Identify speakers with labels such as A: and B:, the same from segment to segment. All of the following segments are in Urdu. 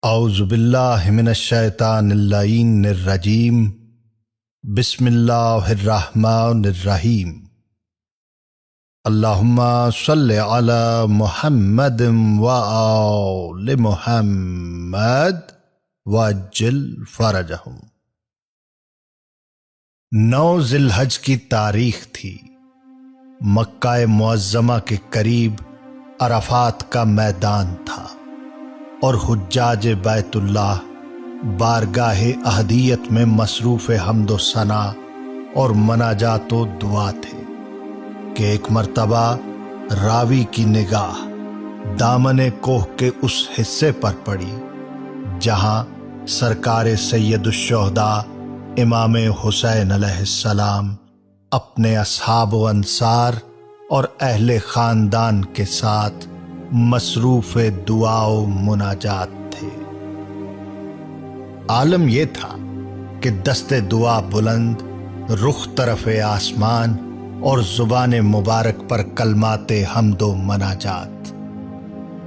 A: اعوذ باللہ من الشیطان اللعین الرجیم بسم اللہ الرحمن الرحیم اللہم صلی علی محمد وآل محمد وعجل فرجہم۔ 9 ذی الحج کی تاریخ تھی۔ مکہ معظمہ کے قریب عرفات کا میدان تھا اور حجاج بیت اللہ بارگاہ احدیت میں مصروف حمد و ثنا اور مناجات و دعا تھے کہ ایک مرتبہ راوی کی نگاہ دامن کوہ کے اس حصے پر پڑی جہاں سرکار سید الشہداء امام حسین علیہ السلام اپنے اصحاب و انصار اور اہل خاندان کے ساتھ مصروف دعا و مناجات تھے۔ عالم یہ تھا کہ دست دعا بلند، رخ طرف آسمان اور زبان مبارک پر کلمات حمد و مناجات،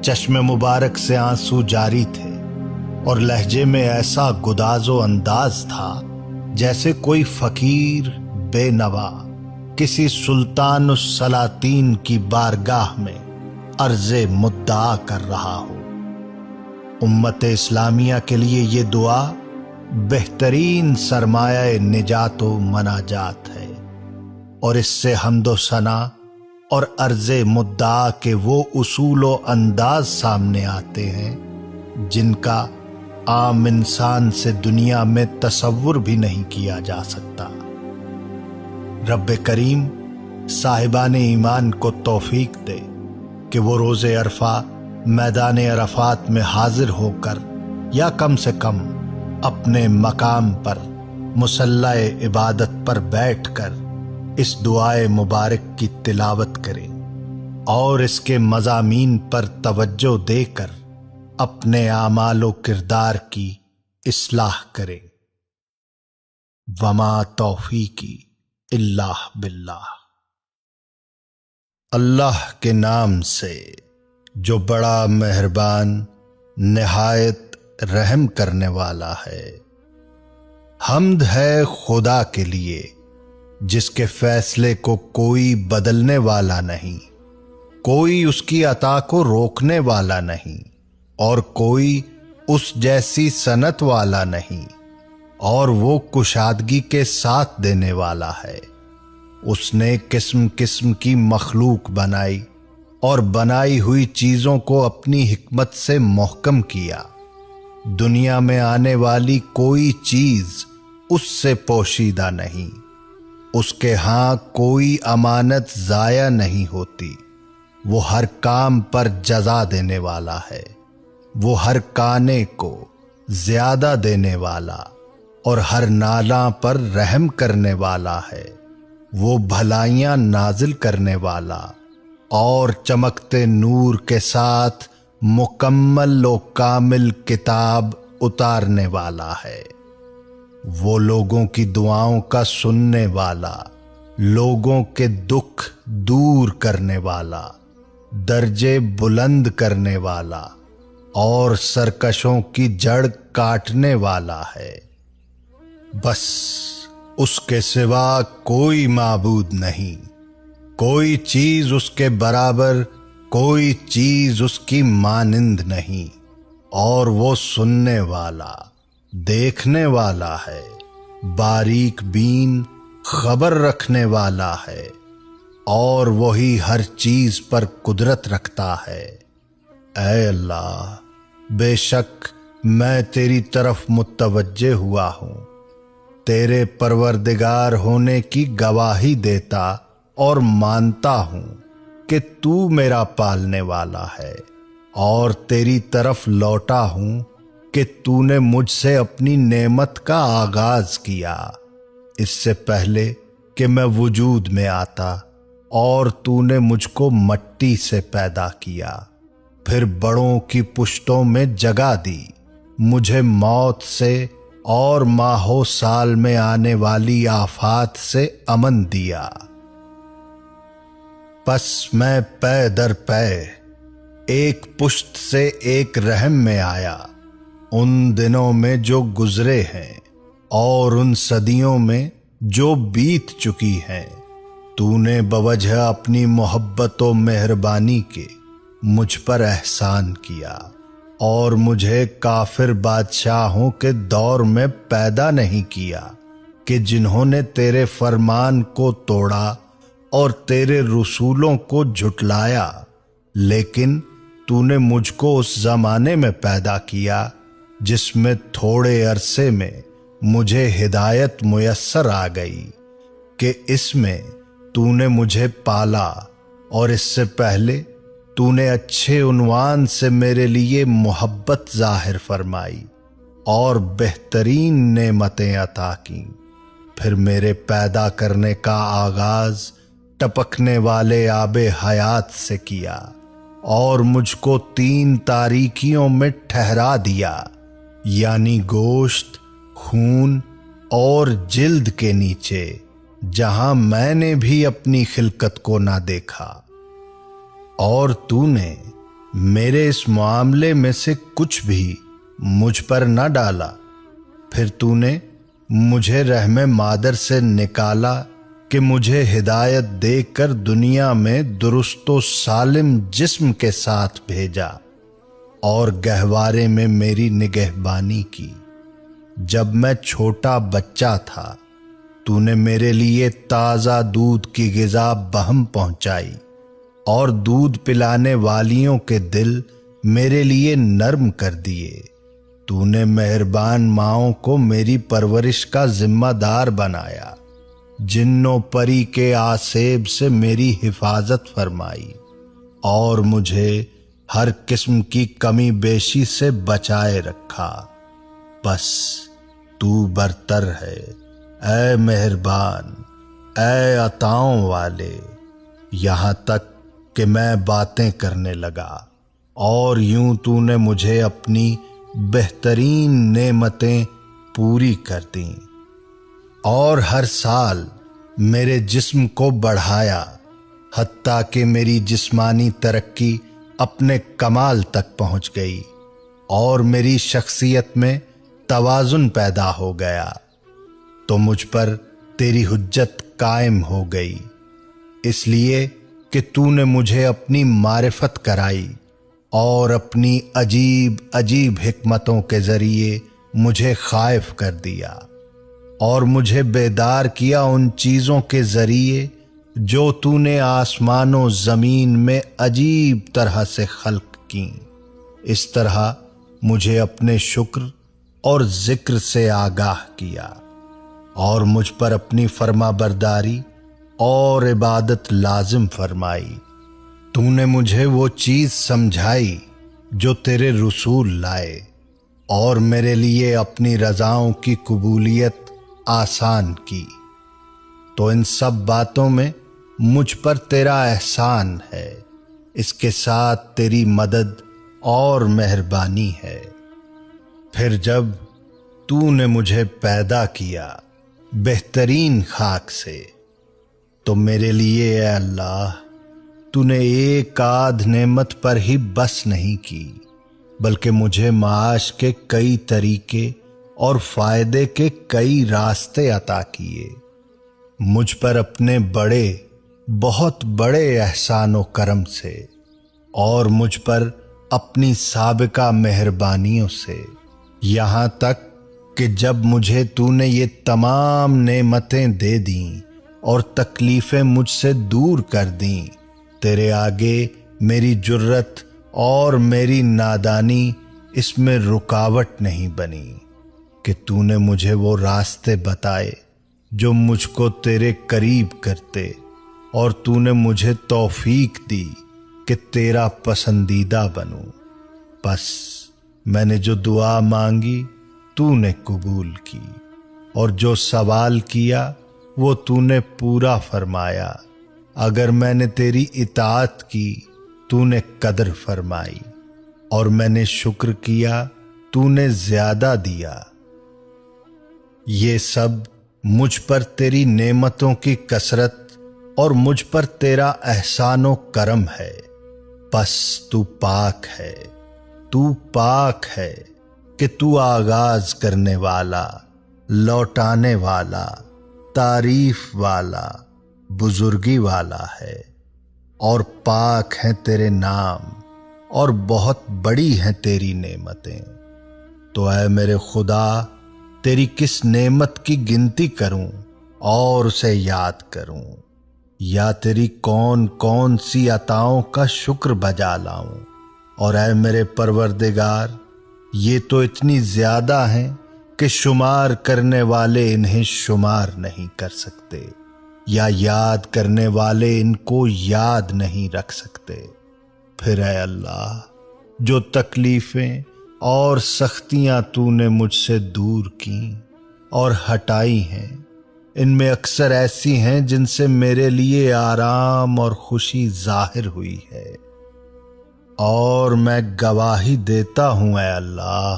A: چشم مبارک سے آنسو جاری تھے اور لہجے میں ایسا گداز و انداز تھا جیسے کوئی فقیر بے نوا کسی سلطان السلاطین کی بارگاہ میں عرض مدعا کر رہا ہو۔ امت اسلامیہ کے لیے یہ دعا بہترین سرمایہ نجات و مناجات ہے، اور اس سے حمد و ثنا اور عرض مدعا کے وہ اصول و انداز سامنے آتے ہیں جن کا عام انسان سے دنیا میں تصور بھی نہیں کیا جا سکتا۔ رب کریم صاحبان ایمان کو توفیق دے کہ وہ روز عرفہ میدان عرفات میں حاضر ہو کر یا کم سے کم اپنے مقام پر مصلی عبادت پر بیٹھ کر اس دعائے مبارک کی تلاوت کریں اور اس کے مضامین پر توجہ دے کر اپنے اعمال و کردار کی اصلاح کریں۔ وما توفیقی الا باللہ۔ اللہ کے نام سے جو بڑا مہربان نہایت رحم کرنے والا ہے۔ حمد ہے خدا کے لیے جس کے فیصلے کو کوئی بدلنے والا نہیں، کوئی اس کی عطا کو روکنے والا نہیں، اور کوئی اس جیسی صنعت والا نہیں، اور وہ کشادگی کے ساتھ دینے والا ہے۔ اس نے قسم قسم کی مخلوق بنائی اور بنائی ہوئی چیزوں کو اپنی حکمت سے محکم کیا۔ دنیا میں آنے والی کوئی چیز اس سے پوشیدہ نہیں، اس کے ہاں کوئی امانت ضائع نہیں ہوتی۔ وہ ہر کام پر جزا دینے والا ہے، وہ ہر کانے کو زیادہ دینے والا اور ہر نالاں پر رحم کرنے والا ہے۔ وہ بھلائیاں نازل کرنے والا اور چمکتے نور کے ساتھ مکمل و کامل کتاب اتارنے والا ہے۔ وہ لوگوں کی دعاؤں کا سننے والا، لوگوں کے دکھ دور کرنے والا، درجے بلند کرنے والا اور سرکشوں کی جڑ کاٹنے والا ہے۔ بس اس کے سوا کوئی معبود نہیں، کوئی چیز اس کے برابر، کوئی چیز اس کی مانند نہیں، اور وہ سننے والا، دیکھنے والا ہے، باریک بین، خبر رکھنے والا ہے، اور وہی ہر چیز پر قدرت رکھتا ہے۔ اے اللہ، بے شک میں تیری طرف متوجہ ہوا ہوں، تیرے پروردگار ہونے کی گواہی دیتا اور مانتا ہوں کہ تو میرا پالنے والا ہے، اور تیری طرف لوٹا ہوں کہ تو نے مجھ سے اپنی نعمت کا آغاز کیا، اس سے پہلے کہ میں وجود میں آتا، اور تو نے مجھ کو مٹی سے پیدا کیا، پھر بڑوں کی پشتوں میں جگہ دی، مجھے موت سے اور ماہو سال میں آنے والی آفات سے امن دیا۔ پس میں پے در پے ایک پشت سے ایک رحم میں آیا، ان دنوں میں جو گزرے ہیں اور ان صدیوں میں جو بیت چکی ہیں، تو نے بوجہ اپنی محبت و مہربانی کے مجھ پر احسان کیا، اور مجھے کافر بادشاہوں کے دور میں پیدا نہیں کیا کہ جنہوں نے تیرے فرمان کو توڑا اور تیرے رسولوں کو جھٹلایا، لیکن تو نے مجھ کو اس زمانے میں پیدا کیا جس میں تھوڑے عرصے میں مجھے ہدایت میسر آ گئی، کہ اس میں تو نے مجھے پالا، اور اس سے پہلے تو نے اچھے عنوان سے میرے لیے محبت ظاہر فرمائی اور بہترین نعمتیں عطا کیں۔ پھر میرے پیدا کرنے کا آغاز ٹپکنے والے آب حیات سے کیا، اور مجھ کو 3 تاریکیوں میں ٹھہرا دیا، یعنی گوشت، خون اور جلد کے نیچے، جہاں میں نے بھی اپنی خلقت کو نہ دیکھا، اور تو نے میرے اس معاملے میں سے کچھ بھی مجھ پر نہ ڈالا۔ پھر تو نے مجھے رحم مادر سے نکالا کہ مجھے ہدایت دے کر دنیا میں درست و سالم جسم کے ساتھ بھیجا، اور گہوارے میں میری نگہبانی کی۔ جب میں چھوٹا بچہ تھا تو نے میرے لیے تازہ دودھ کی غذا بہم پہنچائی، اور دودھ پلانے والیوں کے دل میرے لیے نرم کر دیے۔ تو نے مہربان ماؤں کو میری پرورش کا ذمہ دار بنایا، جن و پری کے آسیب سے میری حفاظت فرمائی، اور مجھے ہر قسم کی کمی بیشی سے بچائے رکھا۔ بس تو برتر ہے اے مہربان، اے عطاؤں والے، یہاں تک کہ میں باتیں کرنے لگا، اور یوں تو نے مجھے اپنی بہترین نعمتیں پوری کر دیں، اور ہر سال میرے جسم کو بڑھایا، حتیٰ کہ میری جسمانی ترقی اپنے کمال تک پہنچ گئی، اور میری شخصیت میں توازن پیدا ہو گیا، تو مجھ پر تیری حجت قائم ہو گئی، اس لیے کہ تو نے مجھے اپنی معرفت کرائی، اور اپنی عجیب عجیب حکمتوں کے ذریعے مجھے خائف کر دیا، اور مجھے بیدار کیا ان چیزوں کے ذریعے جو تو نے آسمان و زمین میں عجیب طرح سے خلق کیں۔ اس طرح مجھے اپنے شکر اور ذکر سے آگاہ کیا، اور مجھ پر اپنی فرما برداری اور عبادت لازم فرمائی۔ تو نے مجھے وہ چیز سمجھائی جو تیرے رسول لائے، اور میرے لیے اپنی رضاؤں کی قبولیت آسان کی۔ تو ان سب باتوں میں مجھ پر تیرا احسان ہے، اس کے ساتھ تیری مدد اور مہربانی ہے۔ پھر جب تو نے مجھے پیدا کیا بہترین خاک سے، تو میرے لیے اے اللہ تو نے ایک آدھ نعمت پر ہی بس نہیں کی، بلکہ مجھے معاش کے کئی طریقے اور فائدے کے کئی راستے عطا کیے۔ مجھ پر اپنے بڑے، بہت بڑے احسان و کرم سے، اور مجھ پر اپنی سابقہ مہربانیوں سے، یہاں تک کہ جب مجھے تو نے یہ تمام نعمتیں دے دیں اور تکلیفیں مجھ سے دور کر دیں، تیرے آگے میری جرت اور میری نادانی اس میں رکاوٹ نہیں بنی، کہ تو نے مجھے وہ راستے بتائے جو مجھ کو تیرے قریب کرتے، اور تو نے مجھے توفیق دی کہ تیرا پسندیدہ بنوں۔ بس میں نے جو دعا مانگی تو نے قبول کی، اور جو سوال کیا وہ تو نے پورا فرمایا۔ اگر میں نے تیری اطاعت کی تو نے قدر فرمائی، اور میں نے شکر کیا تو نے زیادہ دیا۔ یہ سب مجھ پر تیری نعمتوں کی کثرت اور مجھ پر تیرا احسان و کرم ہے۔ بس تو پاک ہے، تو پاک ہے، کہ تو آغاز کرنے والا، لوٹانے والا، تعریف والا، بزرگی والا ہے، اور پاک ہیں تیرے نام، اور بہت بڑی ہیں تیری نعمتیں۔ تو اے میرے خدا، تیری کس نعمت کی گنتی کروں اور اسے یاد کروں، یا تیری کون کون سی عطاؤں کا شکر بجا لاؤں؟ اور اے میرے پروردگار، یہ تو اتنی زیادہ ہیں کہ شمار کرنے والے انہیں شمار نہیں کر سکتے، یا یاد کرنے والے ان کو یاد نہیں رکھ سکتے۔ پھر اے اللہ، جو تکلیفیں اور سختیاں تو نے مجھ سے دور کیں اور ہٹائی ہیں، ان میں اکثر ایسی ہیں جن سے میرے لیے آرام اور خوشی ظاہر ہوئی ہے، اور میں گواہی دیتا ہوں اے اللہ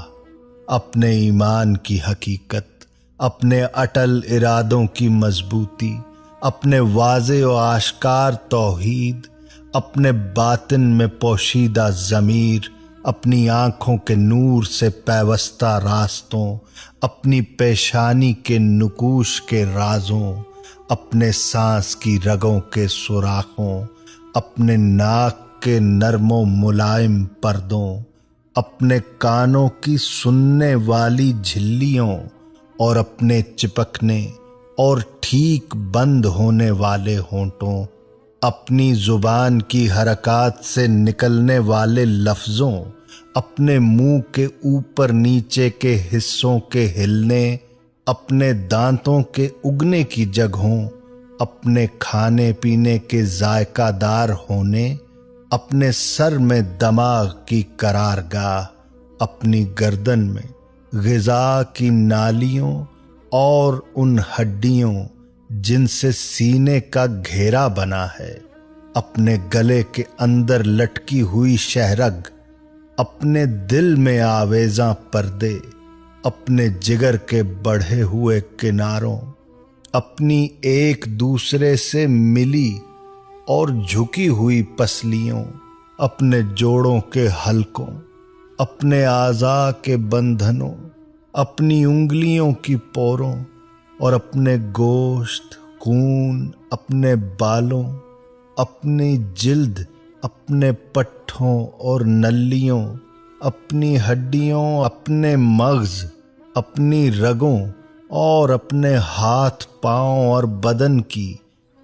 A: اپنے ایمان کی حقیقت، اپنے اٹل ارادوں کی مضبوطی، اپنے واضح و آشکار توحید، اپنے باطن میں پوشیدہ ضمیر، اپنی آنکھوں کے نور سے پیوستہ راستوں، اپنی پیشانی کے نقوش کے رازوں، اپنے سانس کی رگوں کے سوراخوں، اپنے ناک کے نرم و ملائم پردوں، اپنے کانوں کی سننے والی جھلیوں، اور اپنے چپکنے اور ٹھیک بند ہونے والے ہونٹوں، اپنی زبان کی حرکات سے نکلنے والے لفظوں، اپنے منہ کے اوپر نیچے کے حصوں کے ہلنے، اپنے دانتوں کے اگنے کی جگہوں، اپنے کھانے پینے کے ذائقہ دار ہونے، اپنے سر میں دماغ کی قرارگاہ، اپنی گردن میں غذا کی نالیوں، اور ان ہڈیوں جن سے سینے کا گھیرا بنا ہے، اپنے گلے کے اندر لٹکی ہوئی شہرگ، اپنے دل میں آویزاں پردے، اپنے جگر کے بڑھے ہوئے کناروں، اپنی ایک دوسرے سے ملی اور جھکی ہوئی پسلیوں، اپنے جوڑوں کے حلقوں، اپنے اعضاء کے بندھنوں، اپنی انگلیوں کی پوروں، اور اپنے گوشت، خون، اپنے بالوں، اپنی جلد، اپنے پٹھوں اور نلیوں، اپنی ہڈیوں، اپنے مغز، اپنی رگوں، اور اپنے ہاتھ پاؤں اور بدن کی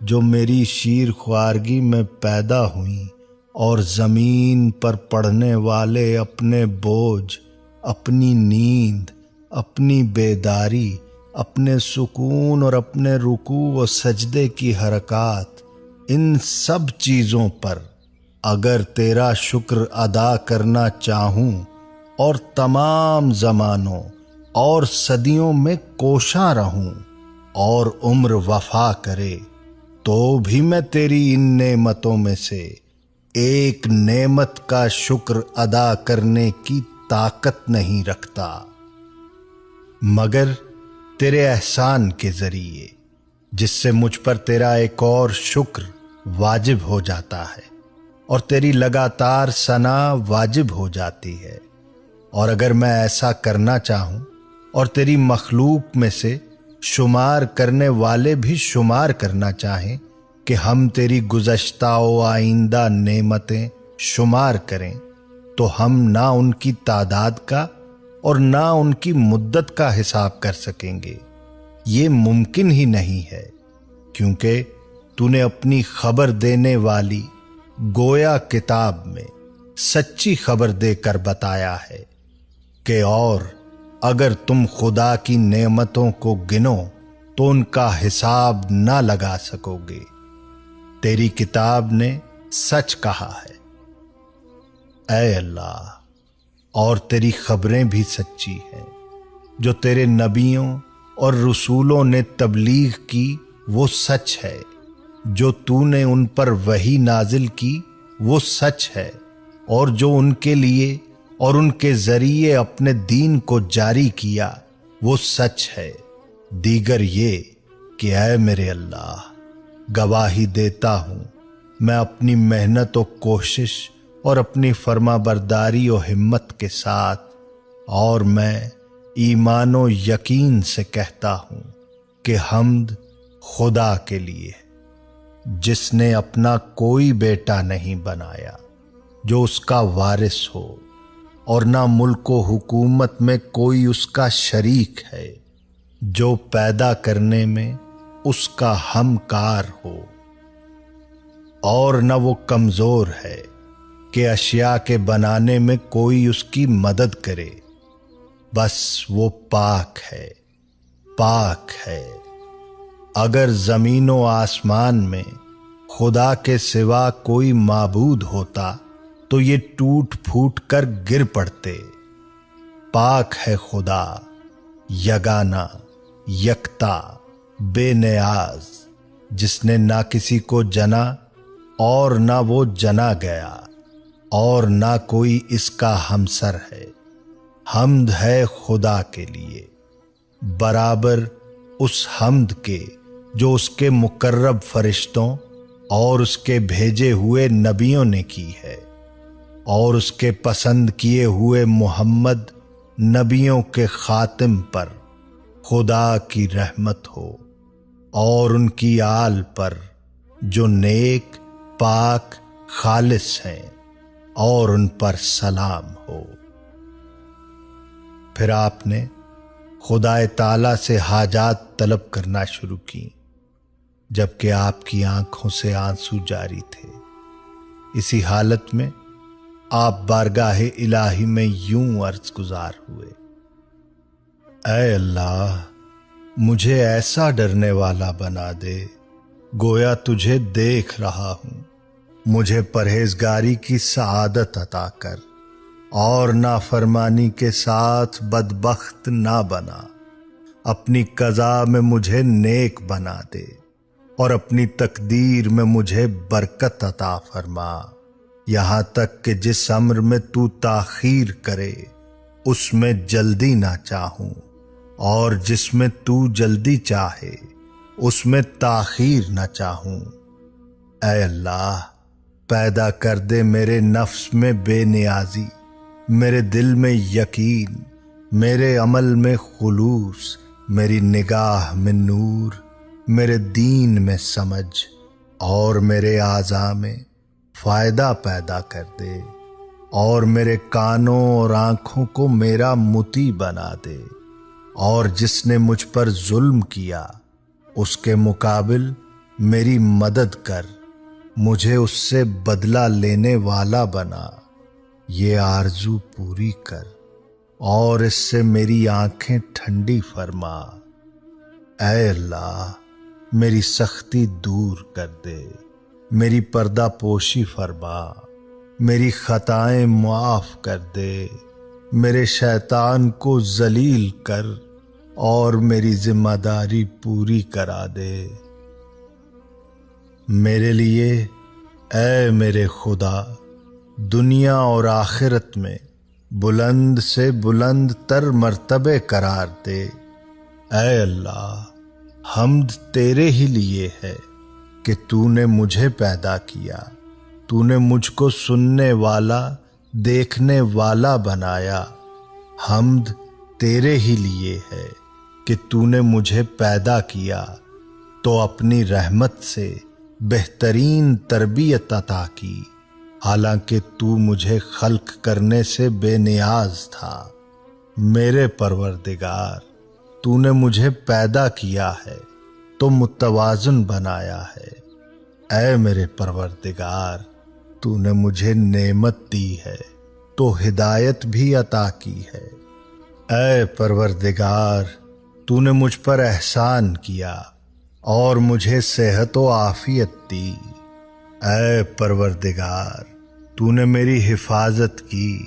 A: جو میری شیر خوارگی میں پیدا ہوئیں، اور زمین پر پڑنے والے اپنے بوجھ، اپنی نیند، اپنی بیداری، اپنے سکون اور اپنے رکوع و سجدے کی حرکات، ان سب چیزوں پر اگر تیرا شکر ادا کرنا چاہوں اور تمام زمانوں اور صدیوں میں کوشاں رہوں اور عمر وفا کرے، تو بھی میں تیری ان نعمتوں میں سے ایک نعمت کا شکر ادا کرنے کی طاقت نہیں رکھتا، مگر تیرے احسان کے ذریعے، جس سے مجھ پر تیرا ایک اور شکر واجب ہو جاتا ہے، اور تیری لگاتار ثنا واجب ہو جاتی ہے۔ اور اگر میں ایسا کرنا چاہوں اور تیری مخلوق میں سے شمار کرنے والے بھی شمار کرنا چاہیں کہ ہم تیری گزشتہ و آئندہ نعمتیں شمار کریں، تو ہم نہ ان کی تعداد کا اور نہ ان کی مدت کا حساب کر سکیں گے۔ یہ ممکن ہی نہیں ہے، کیونکہ تو نے اپنی خبر دینے والی گویا کتاب میں سچی خبر دے کر بتایا ہے کہ اور اگر تم خدا کی نعمتوں کو گنو تو ان کا حساب نہ لگا سکو گے۔ تیری کتاب نے سچ کہا ہے اے اللہ، اور تیری خبریں بھی سچی ہیں۔ جو تیرے نبیوں اور رسولوں نے تبلیغ کی وہ سچ ہے، جو تو نے ان پر وحی نازل کی وہ سچ ہے، اور جو ان کے لیے اور ان کے ذریعے اپنے دین کو جاری کیا وہ سچ ہے۔ دیگر یہ کہ اے میرے اللہ، گواہی دیتا ہوں میں اپنی محنت و کوشش اور اپنی فرما برداری و ہمت کے ساتھ اور میں ایمان و یقین سے کہتا ہوں کہ حمد خدا کے لیے ہے، جس نے اپنا کوئی بیٹا نہیں بنایا جو اس کا وارث ہو، اور نہ ملک و حکومت میں کوئی اس کا شریک ہے جو پیدا کرنے میں اس کا ہمکار ہو، اور نہ وہ کمزور ہے کہ اشیاء کے بنانے میں کوئی اس کی مدد کرے، بس وہ پاک ہے، پاک ہے۔ اگر زمین و آسمان میں خدا کے سوا کوئی معبود ہوتا تو یہ ٹوٹ پھوٹ کر گر پڑتے۔ پاک ہے خدا، یگانہ، یکتا، بے نیاز، جس نے نہ کسی کو جنا اور نہ وہ جنا گیا، اور نہ کوئی اس کا ہمسر ہے۔ حمد ہے خدا کے لیے، برابر اس حمد کے جو اس کے مقرب فرشتوں اور اس کے بھیجے ہوئے نبیوں نے کی ہے، اور اس کے پسند کیے ہوئے محمد نبیوں کے خاتم پر خدا کی رحمت ہو، اور ان کی آل پر جو نیک، پاک، خالص ہیں، اور ان پر سلام ہو۔ پھر آپ نے خدا تعالیٰ سے حاجات طلب کرنا شروع کی، جبکہ آپ کی آنکھوں سے آنسو جاری تھے۔ اسی حالت میں آپ بارگاہ الہی میں یوں عرض گزار ہوئے: اے اللہ، مجھے ایسا ڈرنے والا بنا دے گویا تجھے دیکھ رہا ہوں، مجھے پرہیزگاری کی سعادت عطا کر، اور نافرمانی کے ساتھ بدبخت نہ بنا۔ اپنی قضا میں مجھے نیک بنا دے، اور اپنی تقدیر میں مجھے برکت عطا فرما، یہاں تک کہ جس امر میں تو تاخیر کرے اس میں جلدی نہ چاہوں، اور جس میں تو جلدی چاہے اس میں تاخیر نہ چاہوں۔ اے اللہ، پیدا کر دے میرے نفس میں بے نیازی، میرے دل میں یقین، میرے عمل میں خلوص، میری نگاہ میں نور، میرے دین میں سمجھ، اور میرے اعضاء میں فائدہ پیدا کر دے، اور میرے کانوں اور آنکھوں کو میرا مطیع بنا دے، اور جس نے مجھ پر ظلم کیا اس کے مقابل میری مدد کر، مجھے اس سے بدلہ لینے والا بنا، یہ آرزو پوری کر، اور اس سے میری آنکھیں ٹھنڈی فرما۔ اے اللہ، میری سختی دور کر دے، میری پردہ پوشی فرما، میری خطائیں معاف کر دے، میرے شیطان کو ذلیل کر، اور میری ذمہ داری پوری کرا دے۔ میرے لیے اے میرے خدا دنیا اور آخرت میں بلند سے بلند تر مرتبے قرار دے۔ اے اللہ، حمد تیرے ہی لیے ہے کہ تو نے مجھے پیدا کیا، تو نے مجھ کو سننے والا، دیکھنے والا بنایا۔ حمد تیرے ہی لیے ہے کہ تو نے مجھے پیدا کیا تو اپنی رحمت سے بہترین تربیت عطا کی، حالانکہ تو مجھے خلق کرنے سے بے نیاز تھا۔ میرے پروردگار، تو نے مجھے پیدا کیا ہے تو متوازن بنایا ہے۔ اے میرے پروردگار، تو نے مجھے نعمت دی ہے تو ہدایت بھی عطا کی ہے۔ اے پروردگار، تو نے مجھ پر احسان کیا اور مجھے صحت و عافیت دی۔ اے پروردگار، تو نے میری حفاظت کی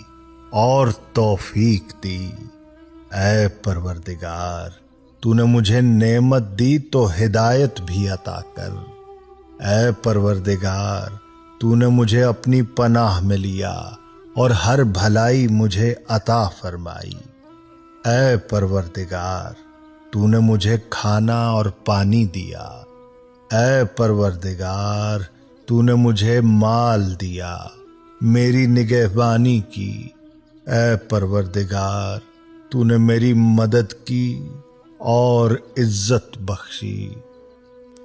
A: اور توفیق دی۔ اے پروردگار، تو نے مجھے نعمت دی تو ہدایت بھی عطا کر۔ اے پروردگار، تو نے مجھے اپنی پناہ میں لیا اور ہر بھلائی مجھے عطا فرمائی۔ اے پروردگار، تو نے مجھے کھانا اور پانی دیا۔ اے پروردگار، تو نے مجھے مال دیا، میری نگہبانی کی۔ اے پروردگار تو نے میری مدد کی اور عزت بخشی۔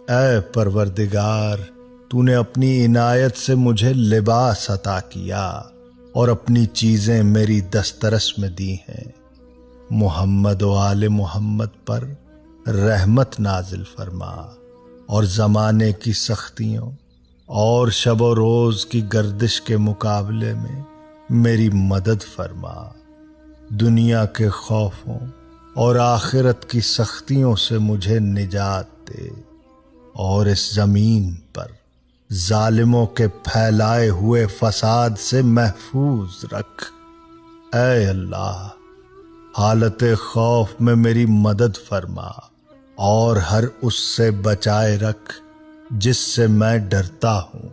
A: اے پروردگار تو نے اپنی عنایت سے مجھے لباس عطا کیا اور اپنی چیزیں میری دسترس میں دی ہیں۔ محمد و آل محمد پر رحمت نازل فرما اور زمانے کی سختیوں اور شب و روز کی گردش کے مقابلے میں میری مدد فرما۔ دنیا کے خوفوں اور آخرت کی سختیوں سے مجھے نجات دے اور اس زمین پر ظالموں کے پھیلائے ہوئے فساد سے محفوظ رکھ۔ اے اللہ حالت خوف میں میری مدد فرما اور ہر اس سے بچائے رکھ جس سے میں ڈرتا ہوں۔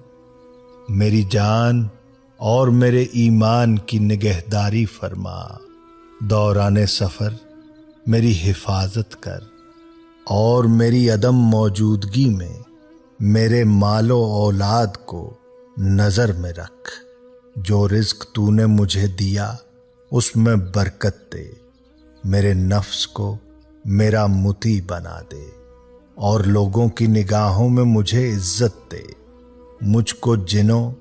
A: میری جان اور میرے ایمان کی نگہداری فرما۔ دوران سفر میری حفاظت کر اور میری عدم موجودگی میں میرے مال و اولاد کو نظر میں رکھ۔ جو رزق تو نے مجھے دیا اس میں برکت دے۔ میرے نفس کو میرا مطیع بنا دے اور لوگوں کی نگاہوں میں مجھے عزت دے۔ مجھ کو جنوں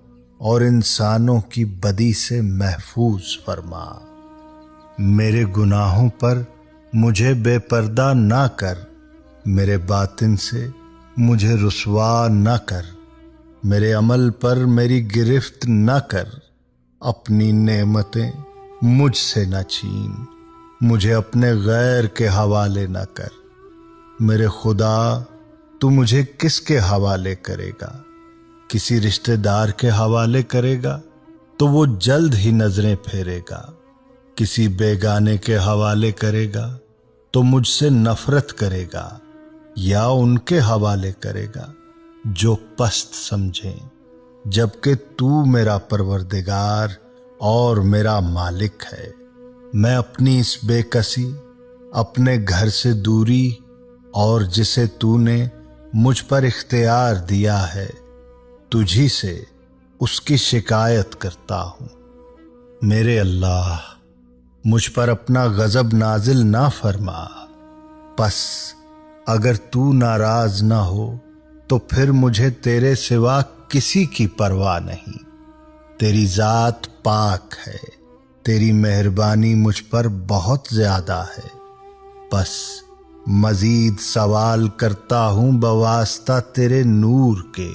A: اور انسانوں کی بدی سے محفوظ فرما۔ میرے گناہوں پر مجھے بے پردہ نہ کر، میرے باطن سے مجھے رسوا نہ کر، میرے عمل پر میری گرفت نہ کر۔ اپنی نعمتیں مجھ سے نہ چھین، مجھے اپنے غیر کے حوالے نہ کر۔ میرے خدا تو مجھے کس کے حوالے کرے گا؟ کسی رشتہ دار کے حوالے کرے گا تو وہ جلد ہی نظریں پھیرے گا۔ کسی بیگانے کے حوالے کرے گا تو مجھ سے نفرت کرے گا، یا ان کے حوالے کرے گا جو پست سمجھیں، جبکہ تو میرا پروردگار اور میرا مالک ہے۔ میں اپنی اس بے کسی، اپنے گھر سے دوری اور جسے تو نے مجھ پر اختیار دیا ہے، تجھی سے اس کی شکایت کرتا ہوں۔ میرے اللہ مجھ پر اپنا غضب نازل نہ فرما، پس اگر تو ناراض نہ ہو تو پھر مجھے تیرے سوا کسی کی پرواہ نہیں۔ تیری ذات پاک ہے، تیری مہربانی مجھ پر بہت زیادہ ہے۔ بس مزید سوال کرتا ہوں بواسطہ تیرے نور کے،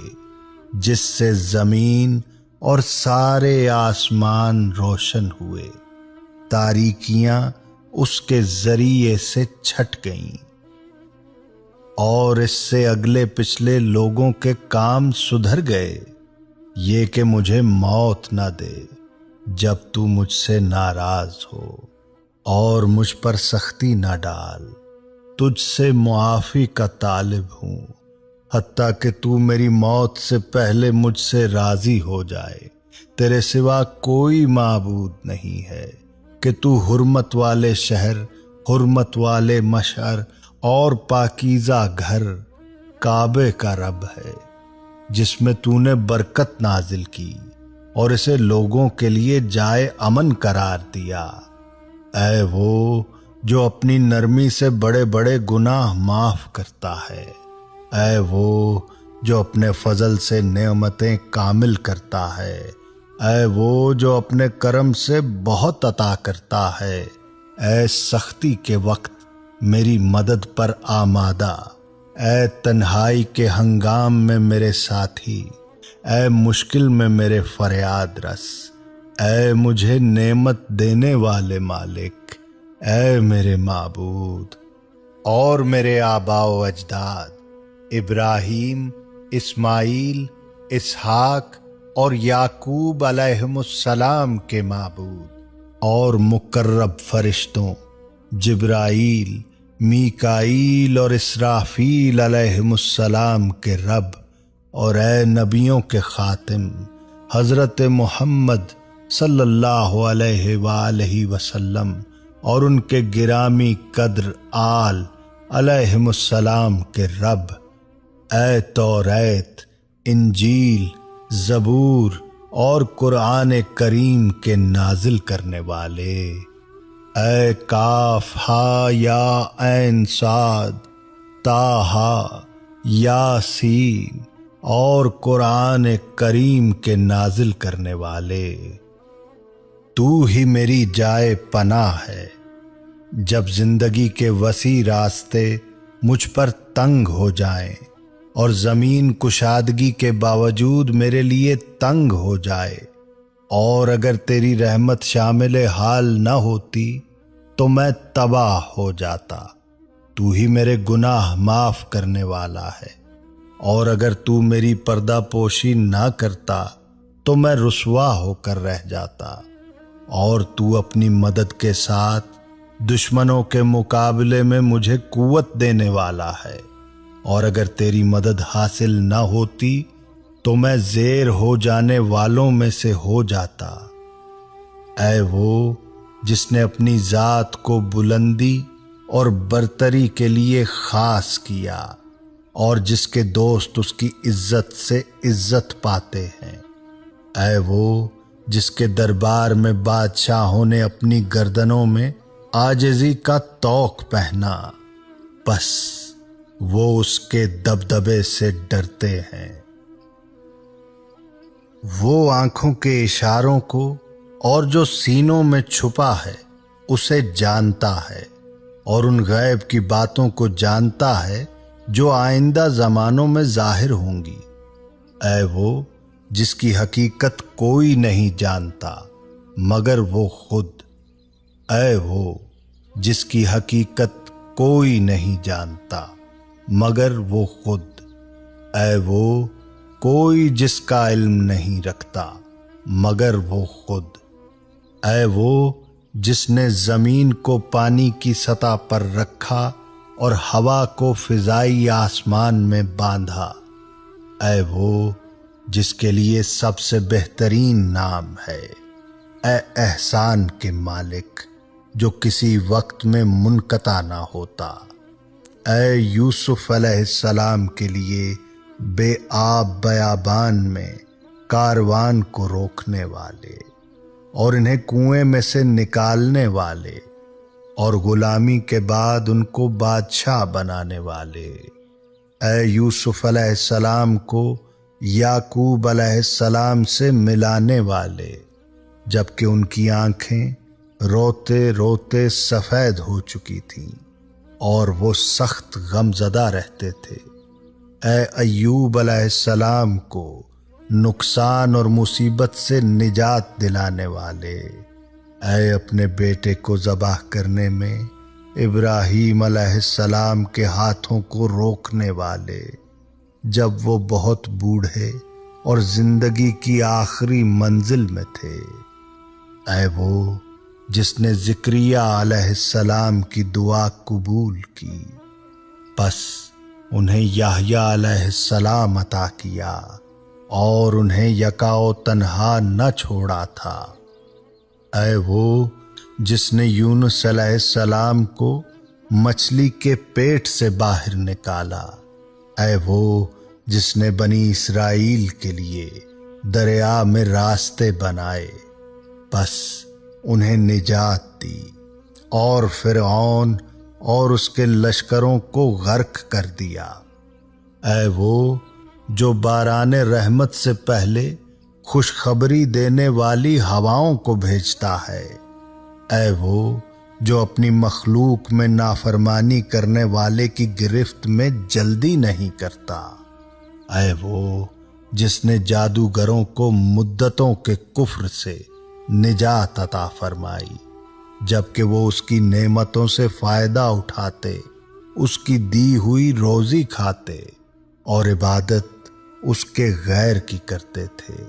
A: جس سے زمین اور سارے آسمان روشن ہوئے، تاریکیاں اس کے ذریعے سے چھٹ گئیں، اور اس سے اگلے پچھلے لوگوں کے کام سدھر گئے۔ یہ کہ مجھے موت نہ دے جب تو مجھ سے ناراض ہو، اور مجھ پر سختی نہ ڈال۔ تجھ سے معافی کا طالب ہوں، حتیٰ کہ تو میری موت سے پہلے مجھ سے راضی ہو جائے۔ تیرے سوا کوئی معبود نہیں ہے کہ تو حرمت والے شہر، حرمت والے مشعر اور پاکیزہ گھر کعبے کا رب ہے، جس میں تو نے برکت نازل کی اور اسے لوگوں کے لیے جائے امن قرار دیا۔ اے وہ جو اپنی نرمی سے بڑے بڑے گناہ معاف کرتا ہے، اے وہ جو اپنے فضل سے نعمتیں کامل کرتا ہے، اے وہ جو اپنے کرم سے بہت عطا کرتا ہے، اے سختی کے وقت میری مدد پر آمادہ، اے تنہائی کے ہنگام میں میرے ساتھی، اے مشکل میں میرے فریاد رس، اے مجھے نعمت دینے والے مالک، اے میرے معبود اور میرے آباء و اجداد ابراہیم، اسماعیل، اسحاق اور یعقوب علیہم السلام کے معبود، اور مقرب فرشتوں جبرائیل، میکائیل اور اسرافیل علیہم السلام کے رب، اور اے نبیوں کے خاتم حضرت محمد صلی اللہ علیہ وآلہ وسلم اور ان کے گرامی قدر آل علیہم السلام کے رب، اے توریت، انجیل، زبور اور قرآن کریم کے نازل کرنے والے، اے کاف ہا یا عین صاد طٰہٰ یاسین اور قرآن کریم کے نازل کرنے والے، تو ہی میری جائے پناہ ہے جب زندگی کے وسیع راستے مجھ پر تنگ ہو جائیں اور زمین کشادگی کے باوجود میرے لیے تنگ ہو جائے، اور اگر تیری رحمت شامل حال نہ ہوتی تو میں تباہ ہو جاتا۔ تو ہی میرے گناہ معاف کرنے والا ہے، اور اگر تو میری پردہ پوشی نہ کرتا تو میں رسوا ہو کر رہ جاتا، اور تو اپنی مدد کے ساتھ دشمنوں کے مقابلے میں مجھے قوت دینے والا ہے، اور اگر تیری مدد حاصل نہ ہوتی تو میں زیر ہو جانے والوں میں سے ہو جاتا۔ اے وہ جس نے اپنی ذات کو بلندی اور برتری کے لیے خاص کیا، اور جس کے دوست اس کی عزت سے عزت پاتے ہیں، اے وہ جس کے دربار میں بادشاہوں نے اپنی گردنوں میں عاجزی کا طوق پہنا، بس وہ اس کے دبدبے سے ڈرتے ہیں۔ وہ آنکھوں کے اشاروں کو اور جو سینوں میں چھپا ہے اسے جانتا ہے، اور ان غیب کی باتوں کو جانتا ہے جو آئندہ زمانوں میں ظاہر ہوں گی۔ اے وہ جس کی حقیقت کوئی نہیں جانتا مگر وہ خود، اے وہ جس کی حقیقت کوئی نہیں جانتا مگر وہ خود، اے وہ کوئی جس کا علم نہیں رکھتا مگر وہ خود، اے وہ جس نے زمین کو پانی کی سطح پر رکھا اور ہوا کو فضائی آسمان میں باندھا، اے وہ جس کے لیے سب سے بہترین نام ہے، اے احسان کے مالک جو کسی وقت میں منقطع نہ ہوتا، اے یوسف علیہ السلام کے لیے بے آب بیابان میں کاروان کو روکنے والے اور انہیں کنویں میں سے نکالنے والے، اور غلامی کے بعد ان کو بادشاہ بنانے والے، اے یوسف علیہ السلام کو یعقوب علیہ السلام سے ملانے والے جبکہ ان کی آنکھیں روتے روتے سفید ہو چکی تھیں اور وہ سخت غم زدہ رہتے تھے، اے ایوب علیہ السلام کو نقصان اور مصیبت سے نجات دلانے والے، اے اپنے بیٹے کو ذبح کرنے میں ابراہیم علیہ السلام کے ہاتھوں کو روکنے والے جب وہ بہت بوڑھے اور زندگی کی آخری منزل میں تھے، اے وہ جس نے زکریا علیہ السلام کی دعا قبول کی، بس انہیں یحییٰ علیہ السلام عطا کیا اور انہیں یکا و تنہا نہ چھوڑا تھا، اے وہ جس نے یونس علیہ السلام کو مچھلی کے پیٹ سے باہر نکالا، اے وہ جس نے بنی اسرائیل کے لیے دریا میں راستے بنائے، بس انہیں نجات دی اور فرعون اور اس کے لشکروں کو غرق کر دیا، اے وہ جو باران رحمت سے پہلے خوشخبری دینے والی ہواؤں کو بھیجتا ہے، اے وہ جو اپنی مخلوق میں نافرمانی کرنے والے کی گرفت میں جلدی نہیں کرتا، اے وہ جس نے جادوگروں کو مدتوں کے کفر سے نجات عطا فرمائی جبکہ وہ اس کی نعمتوں سے فائدہ اٹھاتے، اس کی دی ہوئی روزی کھاتے اور عبادت اس کے غیر کی کرتے تھے،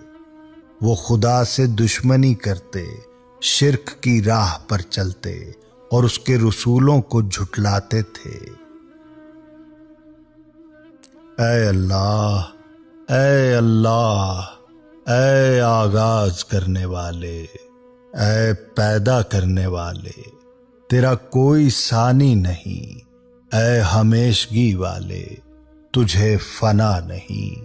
A: وہ خدا سے دشمنی کرتے، شرک کی راہ پر چلتے اور اس کے رسولوں کو جھٹلاتے تھے۔ اے اللہ، اے اللہ، اے آغاز کرنے والے، اے پیدا کرنے والے، تیرا کوئی ثانی نہیں، اے ہمیشگی والے، تجھے فنا نہیں،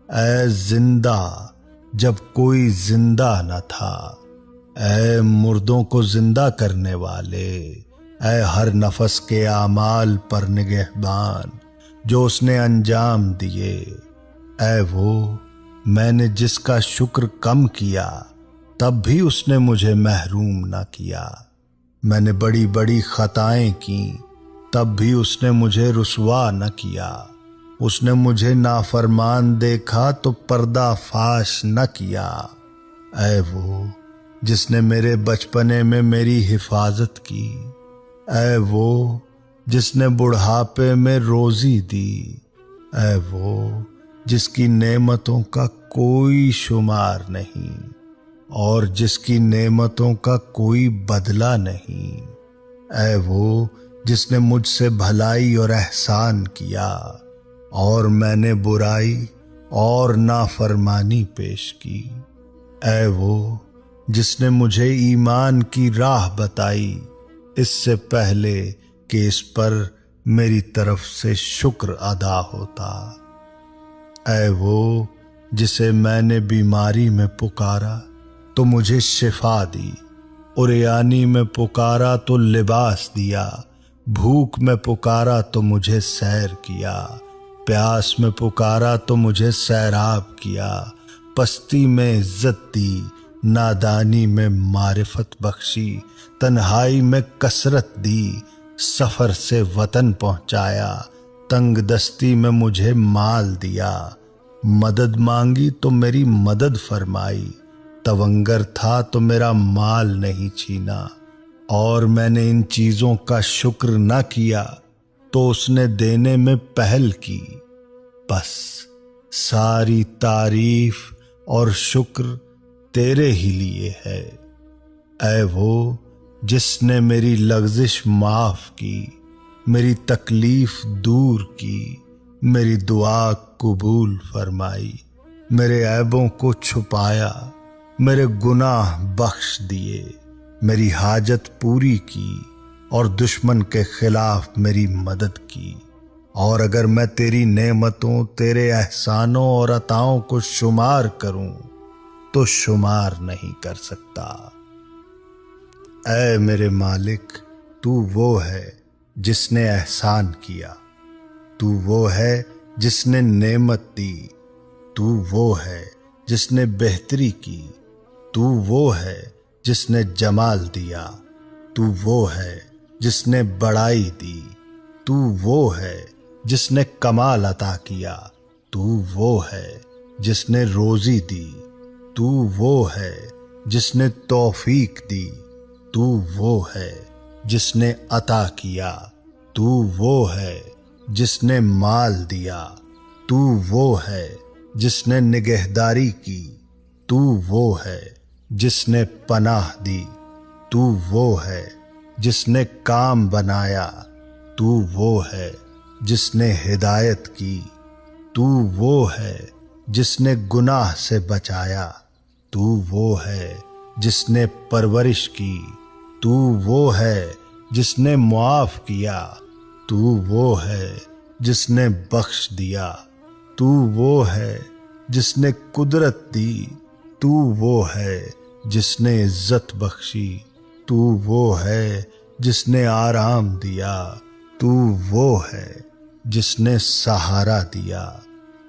A: اے زندہ جب کوئی زندہ نہ تھا۔ اے مردوں کو زندہ کرنے والے، اے ہر نفس کے اعمال پر نگہبان جو اس نے انجام دیے، اے وہ میں نے جس کا شکر کم کیا تب بھی اس نے مجھے محروم نہ کیا۔ میں نے بڑی بڑی خطائیں کی تب بھی اس نے مجھے رسوا نہ کیا۔ اس نے مجھے نافرمان دیکھا تو پردہ فاش نہ کیا۔ اے وہ جس نے میرے بچپنے میں میری حفاظت کی، اے وہ جس نے بڑھاپے میں روزی دی، اے وہ جس کی نعمتوں کا کوئی شمار نہیں اور جس کی نعمتوں کا کوئی بدلہ نہیں، اے وہ جس نے مجھ سے بھلائی اور احسان کیا اور میں نے برائی اور نافرمانی پیش کی، اے وہ جس نے مجھے ایمان کی راہ بتائی اس سے پہلے کہ اس پر میری طرف سے شکر ادا ہوتا، اے وہ جسے میں نے بیماری میں پکارا تو مجھے شفا دی، عریانی میں پکارا تو لباس دیا، بھوک میں پکارا تو مجھے سیر کیا، پیاس میں پکارا تو مجھے سیراب کیا، پستی میں عزت دی، نادانی میں معرفت بخشی، تنہائی میں کثرت دی، سفر سے وطن پہنچایا، تنگ دستی میں مجھے مال دیا، مدد مانگی تو میری مدد فرمائی، تونگر تھا تو میرا مال نہیں چھینا، اور میں نے ان چیزوں کا شکر نہ کیا تو اس نے دینے میں پہل کی۔ بس ساری تعریف اور شکر تیرے ہی لیے ہے، اے وہ جس نے میری لغزش معاف کی، میری تکلیف دور کی، میری دعا قبول فرمائی، میرے عیبوں کو چھپایا، میرے گناہ بخش دیے، میری حاجت پوری کی اور دشمن کے خلاف میری مدد کی۔ اور اگر میں تیری نعمتوں، تیرے احسانوں اور عطاؤں کو شمار کروں تو شمار نہیں کر سکتا۔ اے میرے مالک، تو وہ ہے جس نے احسان کیا، تو وہ ہے جس نے نعمت دی، تو وہ ہے جس نے بہتری کی، تو وہ ہے جس نے جمال دیا، تو وہ ہے جس نے بڑائی دی، تو وہ ہے جس نے کمال عطا کیا، تو وہ ہے جس نے روزی دی، تو وہ ہے جس نے توفیق دی، تو وہ ہے جس نے عطا کیا، تو وہ ہے جس نے مال دیا، تو وہ ہے جس نے نگہداری کی، تو وہ ہے جس نے پناہ دی، تو وہ ہے جس نے کام بنایا، تو وہ ہے جس نے ہدایت کی، تو وہ ہے جس نے گناہ سے بچایا، تو وہ ہے جس نے پرورش کی، تو وہ ہے جس نے معاف کیا، تو وہ ہے جس نے بخش دیا، تو وہ ہے جس نے قدرت دی، تو وہ ہے جس نے عزت بخشی، تو وہ ہے جس نے آرام دیا، تو وہ ہے جس نے سہارا دیا،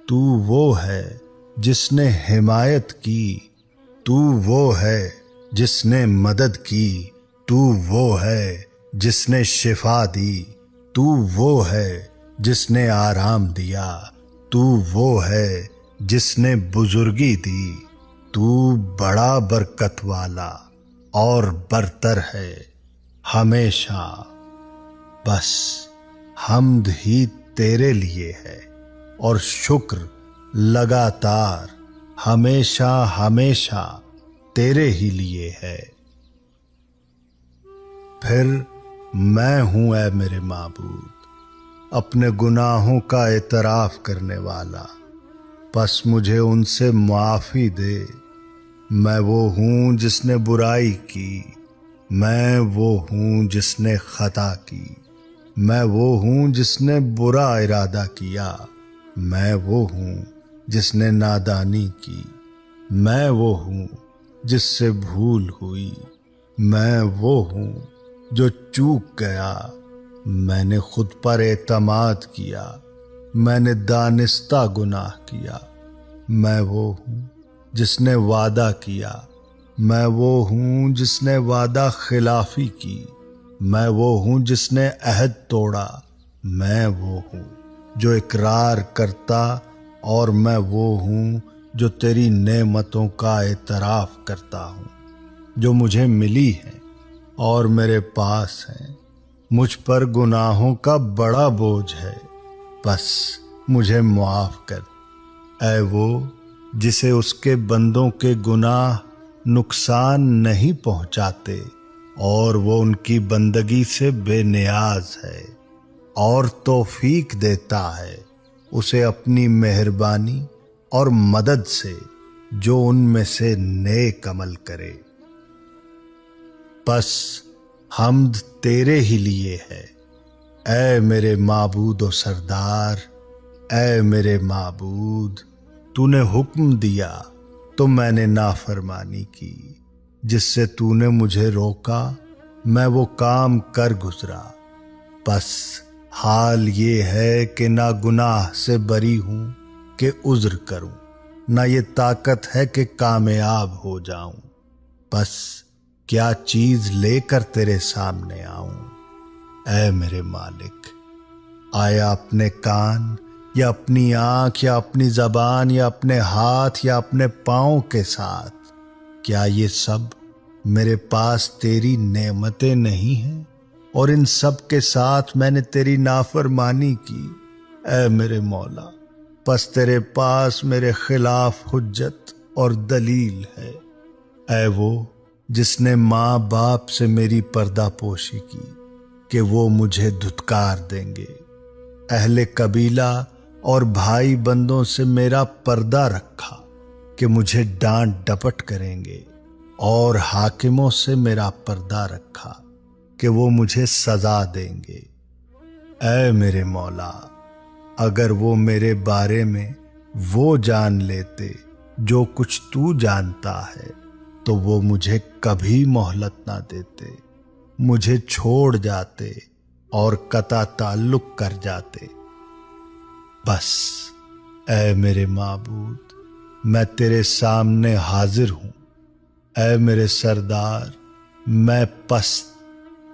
A: تو وہ ہے جس نے حمایت کی، تو وہ ہے جس نے مدد کی، تو وہ ہے جس نے شفا دی، تو وہ ہے جس نے آرام دیا، تو وہ ہے جس نے بزرگی دی، تو بڑا برکت والا اور برتر ہے ہمیشہ۔ بس حمد ہی تیرے لیے ہے اور شکر لگاتار ہمیشہ ہمیشہ تیرے ہی لیے ہے۔ پھر میں ہوں اے میرے معبود اپنے گناہوں کا اعتراف کرنے والا، پس مجھے ان سے معافی دے۔ میں وہ ہوں جس نے برائی کی، میں وہ ہوں جس نے خطا کی، میں وہ ہوں جس نے برا ارادہ کیا، میں وہ ہوں جس نے نادانی کی۔ میں وہ ہوں جس سے بھول ہوئی، میں وہ ہوں جو چوک گیا، میں نے خود پر اعتماد کیا، میں نے دانستہ گناہ کیا، میں وہ ہوں جس نے وعدہ کیا، میں وہ ہوں جس نے وعدہ خلافی کی، میں وہ ہوں جس نے عہد توڑا، میں وہ ہوں جو اقرار کرتا، اور میں وہ ہوں جو تیری نعمتوں کا اعتراف کرتا ہوں، جو مجھے ملی ہیں اور میرے پاس ہیں۔ مجھ پر گناہوں کا بڑا بوجھ ہے، بس مجھے معاف کر۔ اے وہ جسے اس کے بندوں کے گناہ نقصان نہیں پہنچاتے، اور وہ ان کی بندگی سے بے نیاز ہے، اور توفیق دیتا ہے اسے اپنی مہربانی اور مدد سے جو ان میں سے نیک عمل کرے۔ بس حمد تیرے ہی لیے ہے، اے میرے معبود و سردار، اے میرے معبود۔ تو نے حکم دیا تو میں نے نافرمانی کی، جس سے تو نے مجھے روکا میں وہ کام کر گزرا۔ بس حال یہ ہے کہ نہ گناہ سے بری ہوں کہ عذر کروں، نہ یہ طاقت ہے کہ کامیاب ہو جاؤں۔ بس کیا چیز لے کر تیرے سامنے آؤں؟ اے میرے مالک، آیا اپنے کان یا اپنی آنکھ یا اپنی زبان یا اپنے ہاتھ یا اپنے پاؤں کے ساتھ، کیا یہ سب میرے پاس تیری نعمتیں نہیں ہیں؟ اور ان سب کے ساتھ میں نے تیری نافرمانی کی۔ اے میرے مولا، پس تیرے پاس میرے خلاف حجت اور دلیل ہے۔ اے وہ جس نے ماں باپ سے میری پردہ پوشی کی کہ وہ مجھے دھتکار دیں گے، اہل قبیلہ اور بھائی بندوں سے میرا پردہ رکھا کہ مجھے ڈانٹ ڈپٹ کریں گے، اور حاکموں سے میرا پردہ رکھا کہ وہ مجھے سزا دیں گے۔ اے میرے مولا، اگر وہ میرے بارے میں وہ جان لیتے جو کچھ تو جانتا ہے، تو وہ مجھے کبھی مہلت نہ دیتے، مجھے چھوڑ جاتے اور قطع تعلق کر جاتے۔ بس اے میرے معبود، میں تیرے سامنے حاضر ہوں۔ اے میرے سردار، میں پست،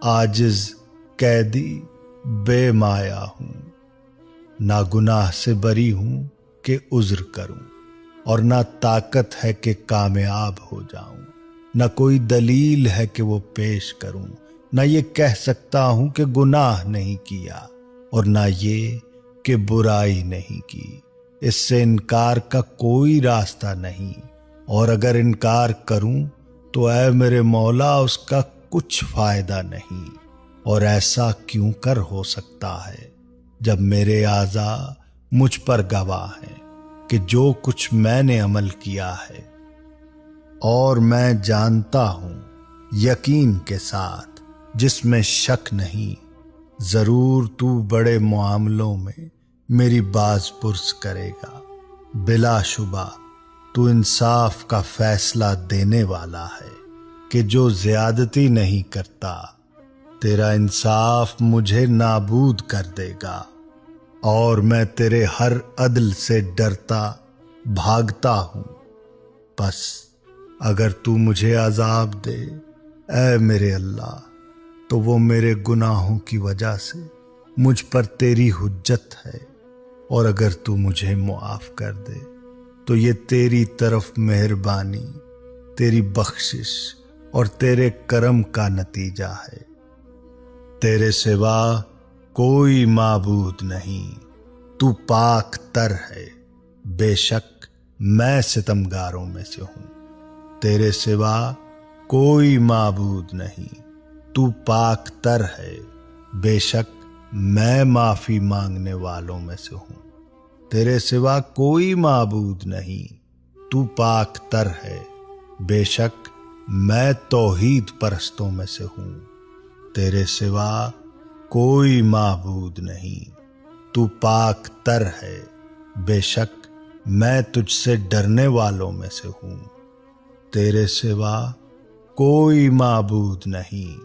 A: عاجز، قیدی، بے مایا ہوں۔ نہ گناہ سے بری ہوں کہ عذر کروں، اور نہ طاقت ہے کہ کامیاب ہو جاؤں، نہ کوئی دلیل ہے کہ وہ پیش کروں، نہ یہ کہہ سکتا ہوں کہ گناہ نہیں کیا، اور نہ یہ کہ برائی نہیں کی۔ اس سے انکار کا کوئی راستہ نہیں، اور اگر انکار کروں تو اے میرے مولا اس کا کچھ فائدہ نہیں۔ اور ایسا کیوں کر ہو سکتا ہے جب میرے اعضاء مجھ پر گواہ ہیں کہ جو کچھ میں نے عمل کیا ہے، اور میں جانتا ہوں یقین کے ساتھ جس میں شک نہیں، ضرور تو بڑے معاملوں میں میری باز پرس کرے گا۔ بلا شبہ تو انصاف کا فیصلہ دینے والا ہے کہ جو زیادتی نہیں کرتا۔ تیرا انصاف مجھے نابود کر دے گا، اور میں تیرے ہر عدل سے ڈرتا بھاگتا ہوں۔ بس اگر تو مجھے عذاب دے اے میرے اللہ، تو وہ میرے گناہوں کی وجہ سے مجھ پر تیری حجت ہے، اور اگر تو مجھے معاف کر دے تو یہ تیری طرف مہربانی، تیری بخشش اور تیرے کرم کا نتیجہ ہے۔ تیرے سوا کوئی معبود نہیں، تو پاک تر ہے، بے شک میں ستمگاروں میں سے ہوں۔ تیرے سوا کوئی معبود نہیں، تو پاک تر ہے، بے شک میں معافی مانگنے والوں میں سے ہوں۔ تیرے سوا کوئی معبود نہیں، تو پاک تر ہے، بے شک میں توحید پرستوں میں سے ہوں۔ تیرے سوا کوئی معبود نہیں، تو پاک تر ہے، بے شک میں تجھ سے ڈرنے والوں میں سے ہوں۔ تیرے سوا کوئی معبود نہیں،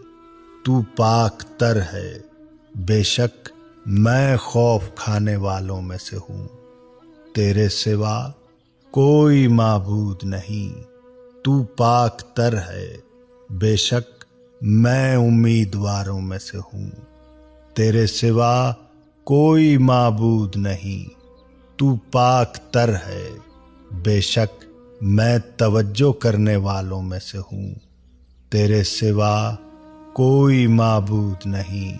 A: تو پاک تر ہے، بے شک میں خوف کھانے والوں میں سے ہوں۔ تیرے سوا کوئی معبود نہیں، تو پاک تر ہے، بے شک میں امیدواروں میں سے ہوں۔ تیرے سوا کوئی معبود نہیں، تو پاک تر ہے، بے شک میں توجہ کرنے والوں میں سے ہوں۔ تیرے سوا کوئی معبود نہیں،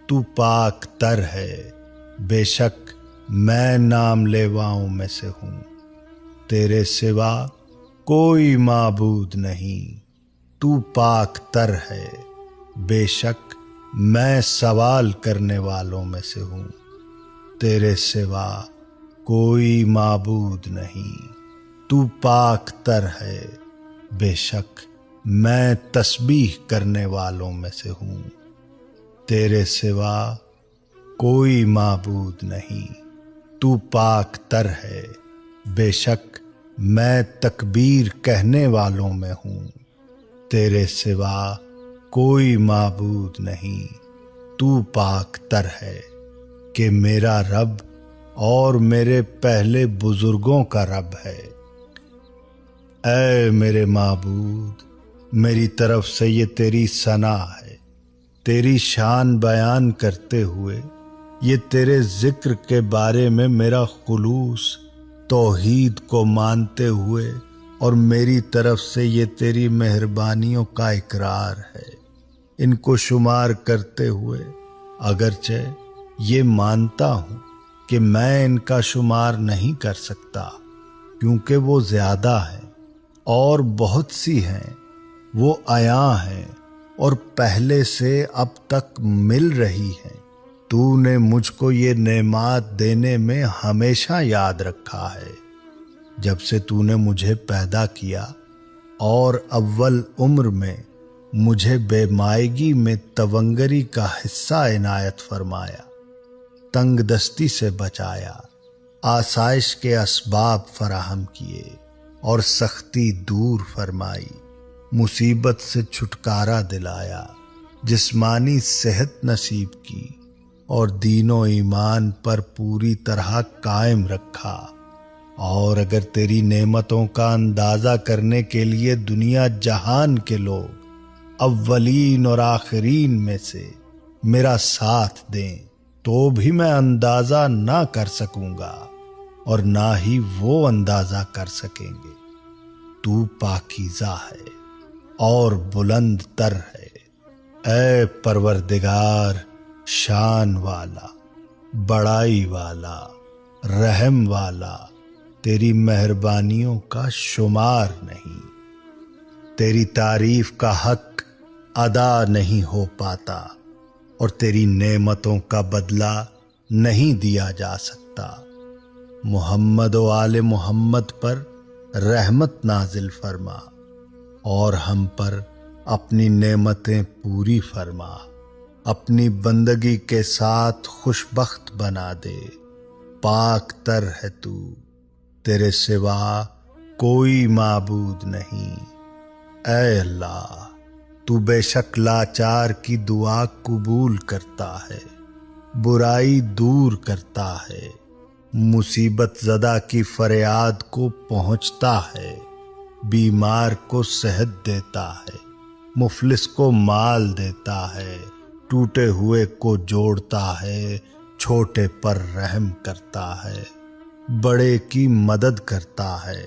A: تو پاک تر ہے، بے شک میں نام لیواؤں میں سے ہوں۔ تیرے سوا کوئی معبود نہیں، تو پاک تر ہے، بے شک میں سوال کرنے والوں میں سے ہوں۔ تیرے سوا کوئی معبود نہیں، تو پاک تر ہے، بے شک میں تسبیح کرنے والوں میں سے ہوں۔ تیرے سوا کوئی معبود نہیں، تو پاک تر ہے، بے شک میں تکبیر کہنے والوں میں ہوں۔ تیرے سوا کوئی معبود نہیں، تو پاک تر ہے، کہ میرا رب اور میرے پہلے بزرگوں کا رب ہے۔ اے میرے معبود، میری طرف سے یہ تیری ثنا ہے، تیری شان بیان کرتے ہوئے یہ تیرے ذکر کے بارے میں میرا خلوص توحید کو مانتے ہوئے اور میری طرف سے یہ تیری مہربانیوں کا اقرار ہے۔ ان کو شمار کرتے ہوئے اگرچہ یہ مانتا ہوں کہ میں ان کا شمار نہیں کر سکتا، کیونکہ وہ زیادہ ہیں اور بہت سی ہیں، وہ عیاں ہیں اور پہلے سے اب تک مل رہی ہیں۔ تو نے مجھ کو یہ نعمات دینے میں ہمیشہ یاد رکھا ہے، جب سے تو نے مجھے پیدا کیا اور اول عمر میں مجھے بے مائگی میں تونگری کا حصہ عنایت فرمایا، تنگ دستی سے بچایا، آسائش کے اسباب فراہم کیے اور سختی دور فرمائی، مصیبت سے چھٹکارا دلایا، جسمانی صحت نصیب کی اور دین و ایمان پر پوری طرح قائم رکھا۔ اور اگر تیری نعمتوں کا اندازہ کرنے کے لیے دنیا جہان کے لوگ اولین اور آخرین میں سے میرا ساتھ دیں تو بھی میں اندازہ نہ کر سکوں گا اور نہ ہی وہ اندازہ کر سکیں گے۔ تو پاکیزہ ہے اور بلند تر ہے، اے پروردگار شان والا، بڑائی والا، رحم والا، تیری مہربانیوں کا شمار نہیں، تیری تعریف کا حق ادا نہیں ہو پاتا اور تیری نعمتوں کا بدلہ نہیں دیا جا سکتا۔ محمد و آل محمد پر رحمت نازل فرما اور ہم پر اپنی نعمتیں پوری فرما، اپنی بندگی کے ساتھ خوشبخت بنا دے۔ پاک تر ہے تو، تیرے سوا کوئی معبود نہیں۔ اے اللہ، تو بے شک لاچار کی دعا قبول کرتا ہے، برائی دور کرتا ہے، مصیبت زدہ کی فریاد کو پہنچتا ہے، بیمار کو صحت دیتا ہے، مفلس کو مال دیتا ہے، ٹوٹے ہوئے کو جوڑتا ہے، چھوٹے پر رحم کرتا ہے، بڑے کی مدد کرتا ہے،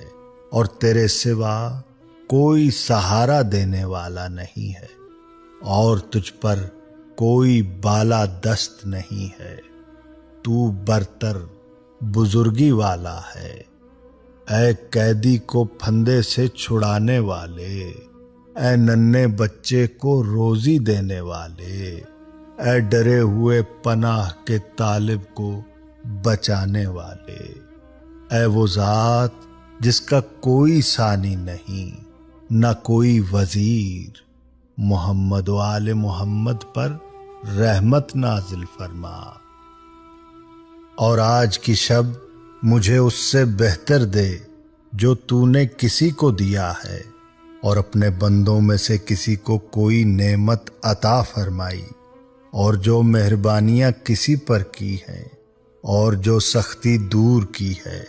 A: اور تیرے سوا کوئی سہارا دینے والا نہیں ہے، اور تجھ پر کوئی بالا دست نہیں ہے۔ تو برتر بزرگی والا ہے، اے قیدی کو پھندے سے چھڑانے والے، اے ننھے بچے کو روزی دینے والے، اے ڈرے ہوئے پناہ کے طالب کو بچانے والے، اے وہ ذات جس کا کوئی ثانی نہیں، نہ کوئی وزیر، محمد و آل محمد پر رحمت نازل فرما۔ اور آج کی شب مجھے اس سے بہتر دے جو تو نے کسی کو دیا ہے، اور اپنے بندوں میں سے کسی کو کوئی نعمت عطا فرمائی، اور جو مہربانیاں کسی پر کی ہیں، اور جو سختی دور کی ہے،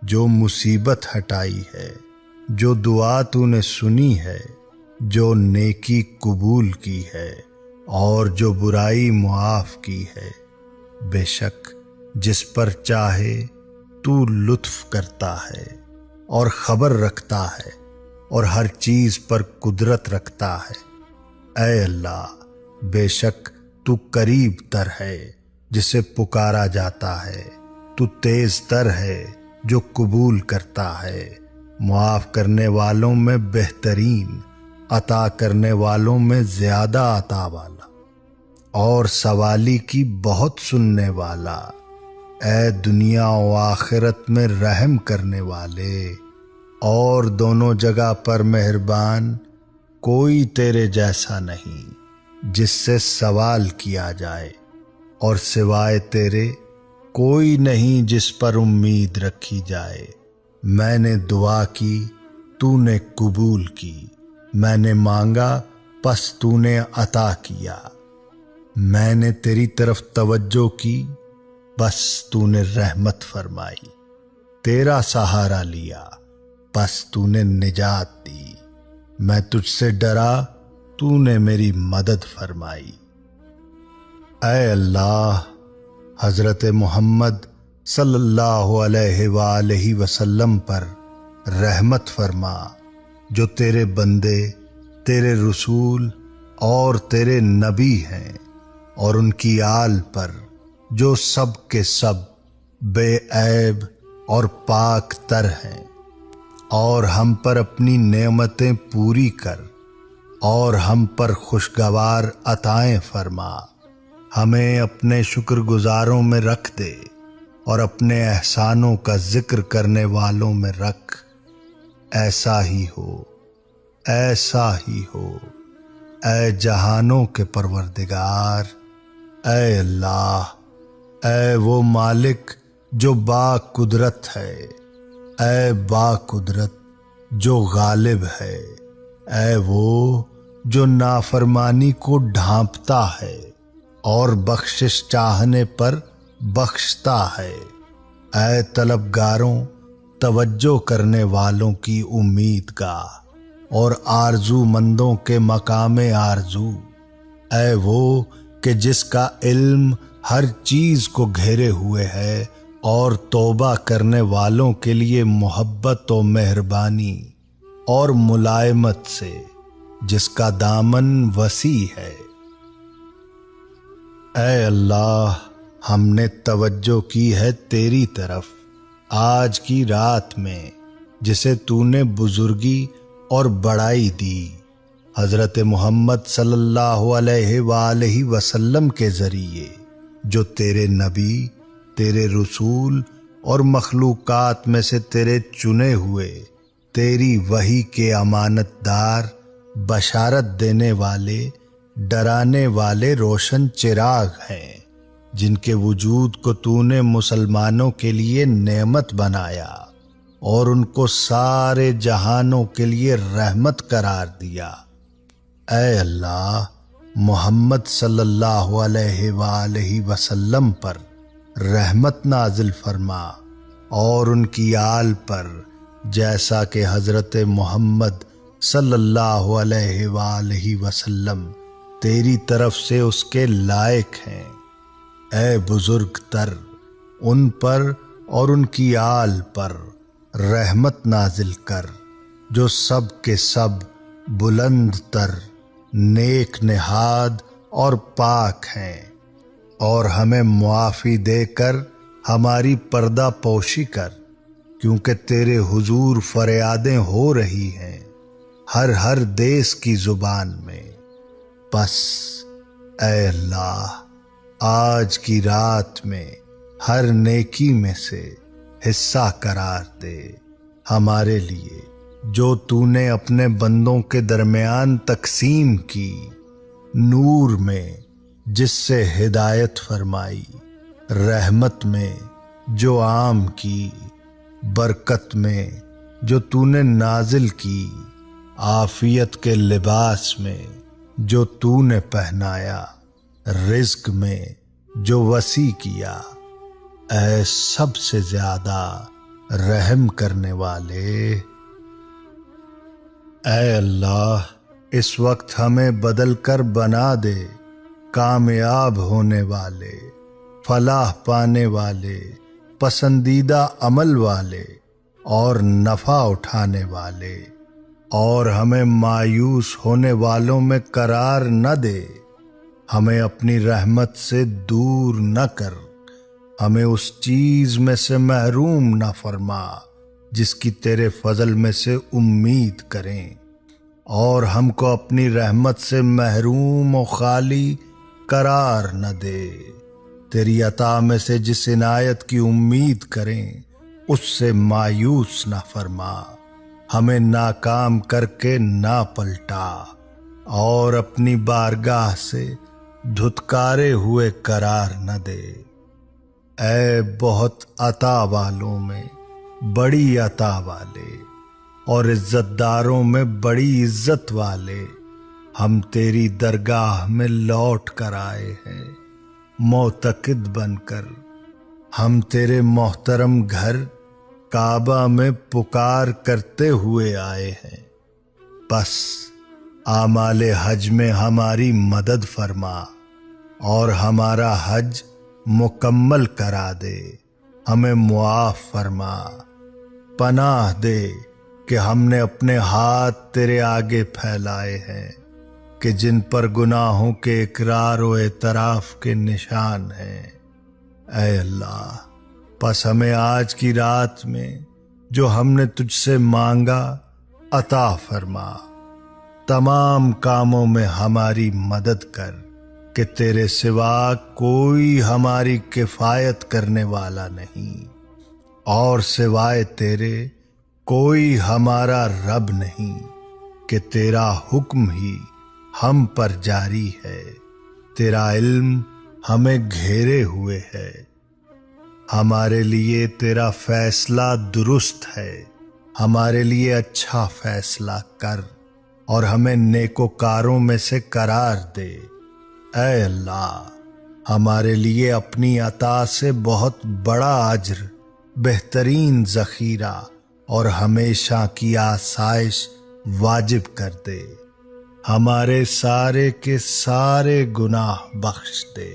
A: جو مصیبت ہٹائی ہے، جو دعا تو نے سنی ہے، جو نیکی قبول کی ہے، اور جو برائی معاف کی ہے۔ بے شک جس پر چاہے تو لطف کرتا ہے اور خبر رکھتا ہے اور ہر چیز پر قدرت رکھتا ہے۔ اے اللہ، بے شک تو قریب تر ہے جسے پکارا جاتا ہے، تو تیز تر ہے جو قبول کرتا ہے، معاف کرنے والوں میں بہترین، عطا کرنے والوں میں زیادہ عطا والا، اور سوالی کی بہت سننے والا۔ اے دنیا و آخرت میں رحم کرنے والے اور دونوں جگہ پر مہربان، کوئی تیرے جیسا نہیں جس سے سوال کیا جائے، اور سوائے تیرے کوئی نہیں جس پر امید رکھی جائے۔ میں نے دعا کی، تو نے قبول کی، میں نے مانگا پس تو نے عطا کیا، میں نے تیری طرف توجہ کی بس تو نے رحمت فرمائی، تیرا سہارا لیا پس تو نے نجات دی، میں تجھ سے ڈرا تو نے میری مدد فرمائی۔ اے اللہ، حضرت محمد صلی اللہ علیہ وآلہ وسلم پر رحمت فرما، جو تیرے بندے، تیرے رسول اور تیرے نبی ہیں، اور ان کی آل پر جو سب کے سب بے عیب اور پاک تر ہیں، اور ہم پر اپنی نعمتیں پوری کر اور ہم پر خوشگوار عطائیں فرما، ہمیں اپنے شکر گزاروں میں رکھ دے اور اپنے احسانوں کا ذکر کرنے والوں میں رکھ۔ ایسا ہی ہو، ایسا ہی ہو، اے جہانوں کے پروردگار۔ اے اللہ، اے وہ مالک جو با قدرت ہے، اے با قدرت جو غالب ہے، اے وہ جو نافرمانی کو ڈھانپتا ہے اور بخشش چاہنے پر بخشتا ہے۔ اے طلبگاروں، توجہ کرنے والوں کی امید گاہ اور آرزو مندوں کے مقام آرزو، اے وہ کہ جس کا علم ہر چیز کو گھیرے ہوئے ہے، اور توبہ کرنے والوں کے لیے محبت و مہربانی اور ملائمت سے جس کا دامن وسیع ہے۔ اے اللہ، ہم نے توجہ کی ہے تیری طرف آج کی رات میں، جسے تو نے بزرگی اور بڑائی دی حضرت محمد صلی اللہ علیہ وآلہ وسلم کے ذریعے، جو تیرے نبی، تیرے رسول اور مخلوقات میں سے تیرے چنے ہوئے، تیری وحی کے امانت دار، بشارت دینے والے، ڈرانے والے روشن چراغ ہیں، جن کے وجود کو تو نے مسلمانوں کے لیے نعمت بنایا اور ان کو سارے جہانوں کے لیے رحمت قرار دیا۔ اے اللہ، محمد صلی اللہ علیہ وآلہ وسلم پر رحمت نازل فرما اور ان کی آل پر، جیسا کہ حضرت محمد صلی اللہ علیہ وآلہ وسلم تیری طرف سے اس کے لائق ہیں۔ اے بزرگ تر، ان پر اور ان کی آل پر رحمت نازل کر، جو سب کے سب بلند تر، نیک نہاد اور پاک ہیں، اور ہمیں معافی دے کر ہماری پردہ پوشی کر، کیونکہ تیرے حضور فریادیں ہو رہی ہیں ہر دیس کی زبان میں۔ بس اے اللہ، آج کی رات میں ہر نیکی میں سے حصہ قرار دے ہمارے لیے، جو تو نے اپنے بندوں کے درمیان تقسیم کی، نور میں جس سے ہدایت فرمائی، رحمت میں جو عام کی، برکت میں جو تو نے نازل کی، عافیت کے لباس میں جو تو نے پہنایا، رزق میں جو وسیع کیا، اے سب سے زیادہ رحم کرنے والے۔ اے اللہ، اس وقت ہمیں بدل کر بنا دے کامیاب ہونے والے، فلاح پانے والے، پسندیدہ عمل والے اور نفع اٹھانے والے، اور ہمیں مایوس ہونے والوں میں قرار نہ دے۔ ہمیں اپنی رحمت سے دور نہ کر، ہمیں اس چیز میں سے محروم نہ فرما جس کی تیرے فضل میں سے امید کریں، اور ہم کو اپنی رحمت سے محروم و خالی قرار نہ دے۔ تیری عطا میں سے جس عنایت کی امید کریں اس سے مایوس نہ فرما، ہمیں ناکام کر کے نہ پلٹا، اور اپنی بارگاہ سے دھتکارے ہوئے قرار نہ دے۔ اے بہت عطا والوں میں بڑی عطا والے اور عزت داروں میں بڑی عزت والے، ہم تیری درگاہ میں لوٹ کر آئے ہیں معتقد بن کر۔ ہم تیرے محترم گھر کعبہ میں پکار کرتے ہوئے آئے ہیں، بس اعمال حج میں ہماری مدد فرما اور ہمارا حج مکمل کرا دے، ہمیں معاف فرما۔ پناہ دے کہ ہم نے اپنے ہاتھ تیرے آگے پھیلائے ہیں کہ جن پر گناہوں کے اقرار و اعتراف کے نشان ہیں۔ اے اللہ، پس ہمیں آج کی رات میں جو ہم نے تجھ سے مانگا عطا فرما۔ تمام کاموں میں ہماری مدد کر کہ تیرے سوا کوئی ہماری کفایت کرنے والا نہیں، اور سوائے تیرے کوئی ہمارا رب نہیں، کہ تیرا حکم ہی ہم پر جاری ہے، تیرا علم ہمیں گھیرے ہوئے ہے۔ ہمارے لیے تیرا فیصلہ درست ہے، ہمارے لیے اچھا فیصلہ کر اور ہمیں نیکوکاروں میں سے قرار دے۔ اے اللہ، ہمارے لیے اپنی عطا سے بہت بڑا اجر، بہترین ذخیرہ اور ہمیشہ کی آسائش واجب کر دے۔ ہمارے سارے کے سارے گناہ بخش دے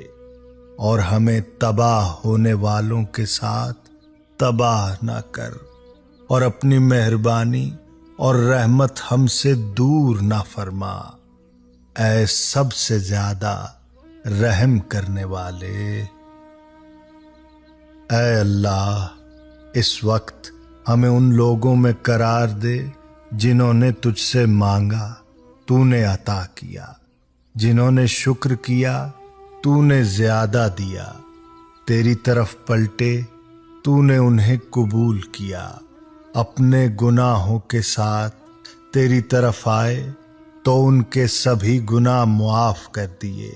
A: اور ہمیں تباہ ہونے والوں کے ساتھ تباہ نہ کر، اور اپنی مہربانی اور رحمت ہم سے دور نہ فرما۔ اے سب سے زیادہ رحم کرنے والے۔ اے اللہ، اس وقت ہمیں ان لوگوں میں قرار دے جنہوں نے تجھ سے مانگا تو نے عطا کیا، جنہوں نے شکر کیا تو نے زیادہ دیا، تیری طرف پلٹے تو نے انہیں قبول کیا، اپنے گناہوں کے ساتھ تیری طرف آئے تو ان کے سبھی گناہ معاف کر دیے۔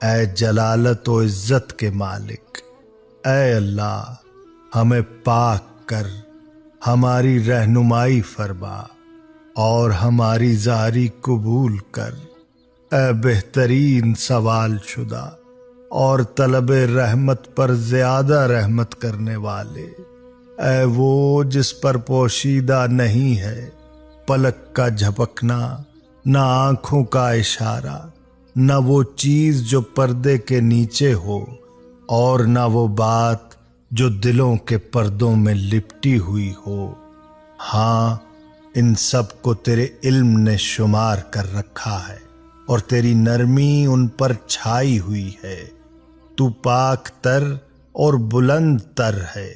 A: اے جلالت و عزت کے مالک، اے اللہ، ہمیں پاک کر، ہماری رہنمائی فرما اور ہماری زاری قبول کر۔ اے بہترین سوال شدہ اور طلب رحمت پر زیادہ رحمت کرنے والے، اے وہ جس پر پوشیدہ نہیں ہے پلک کا جھپکنا، نہ آنکھوں کا اشارہ، نہ وہ چیز جو پردے کے نیچے ہو، اور نہ وہ بات جو دلوں کے پردوں میں لپٹی ہوئی ہو۔ ہاں، ان سب کو تیرے علم نے شمار کر رکھا ہے اور تیری نرمی ان پر چھائی ہوئی ہے۔ تو پاک تر اور بلند تر ہے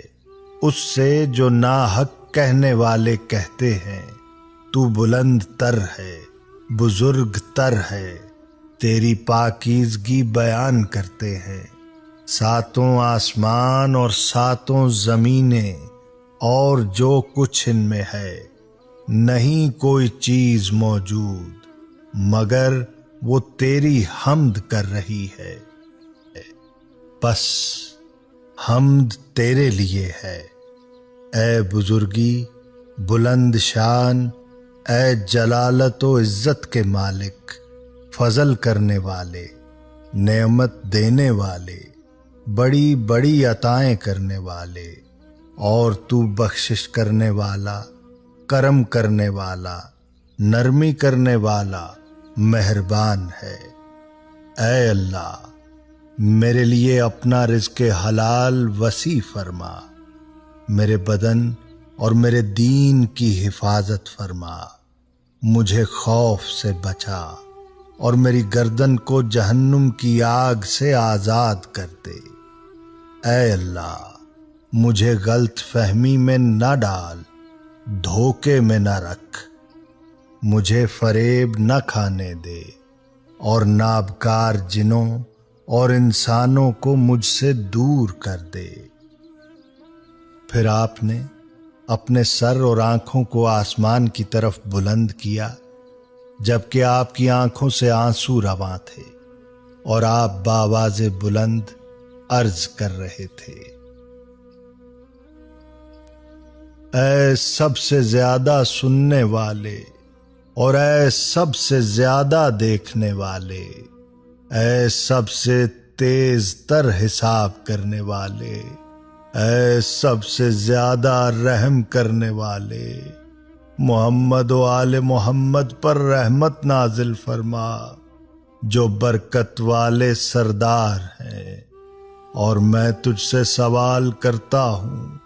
A: اس سے جو ناحق کہنے والے کہتے ہیں، تو بلند تر ہے، بزرگ تر ہے، تیری پاکیزگی بیان کرتے ہیں۔ ساتوں آسمان اور ساتوں زمینیں اور جو کچھ ان میں ہے، نہیں کوئی چیز موجود مگر وہ تیری حمد کر رہی ہے۔ بس حمد تیرے لیے ہے، اے بزرگی بلند شان، اے جلالت و عزت کے مالک، فضل کرنے والے، نعمت دینے والے، بڑی بڑی عطائیں کرنے والے، اور تو بخشش کرنے والا، کرم کرنے والا، نرمی کرنے والا، مہربان ہے۔ اے اللہ، میرے لیے اپنا رزق حلال وسیع فرما، میرے بدن اور میرے دین کی حفاظت فرما، مجھے خوف سے بچا اور میری گردن کو جہنم کی آگ سے آزاد کر دے۔ اے اللہ، مجھے غلط فہمی میں نہ ڈال، دھوکے میں نہ رکھ، مجھے فریب نہ کھانے دے، اور نابکار جنوں اور انسانوں کو مجھ سے دور کر دے۔ پھر آپ نے اپنے سر اور آنکھوں کو آسمان کی طرف بلند کیا، جبکہ آپ کی آنکھوں سے آنسو رواں تھے، اور آپ بآواز بلند عرض کر رہے تھے: اے سب سے زیادہ سننے والے اور اے سب سے زیادہ دیکھنے والے، اے سب سے تیز تر حساب کرنے والے، اے سب سے زیادہ رحم کرنے والے، محمد و آل محمد پر رحمت نازل فرما، جو برکت والے سردار ہیں۔ اور میں تجھ سے سوال کرتا ہوں،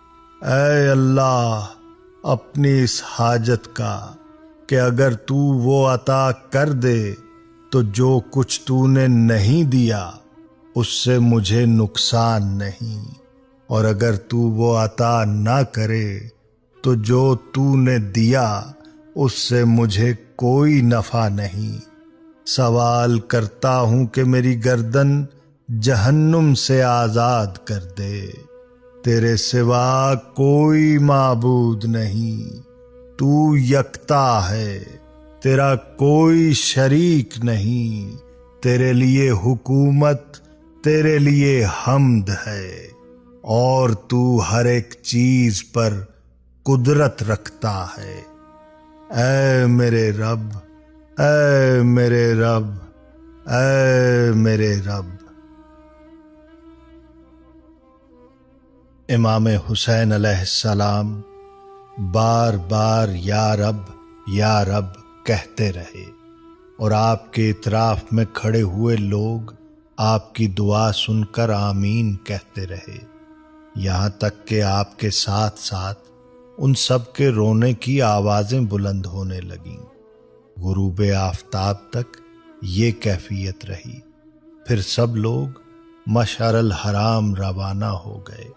A: اے اللہ، اپنی اس حاجت کا کہ اگر تو وہ عطا کر دے تو جو کچھ تو نے نہیں دیا اس سے مجھے نقصان نہیں، اور اگر تو وہ عطا نہ کرے تو جو تو نے دیا اس سے مجھے کوئی نفع نہیں۔ سوال کرتا ہوں کہ میری گردن جہنم سے آزاد کر دے۔ تیرے سوا کوئی معبود نہیں، تو یکتا ہے، تیرا کوئی شریک نہیں، تیرے لیے حکومت، تیرے لیے حمد ہے، اور تو ہر ایک چیز پر قدرت رکھتا ہے۔ اے میرے رب، اے میرے رب، اے میرے رب۔ امام حسین علیہ السلام بار بار یا رب یا رب کہتے رہے، اور آپ کے اطراف میں کھڑے ہوئے لوگ آپ کی دعا سن کر آمین کہتے رہے، یہاں تک کہ آپ کے ساتھ ساتھ ان سب کے رونے کی آوازیں بلند ہونے لگیں۔ غروب آفتاب تک یہ کیفیت رہی، پھر سب لوگ مشعر الحرام روانہ ہو گئے۔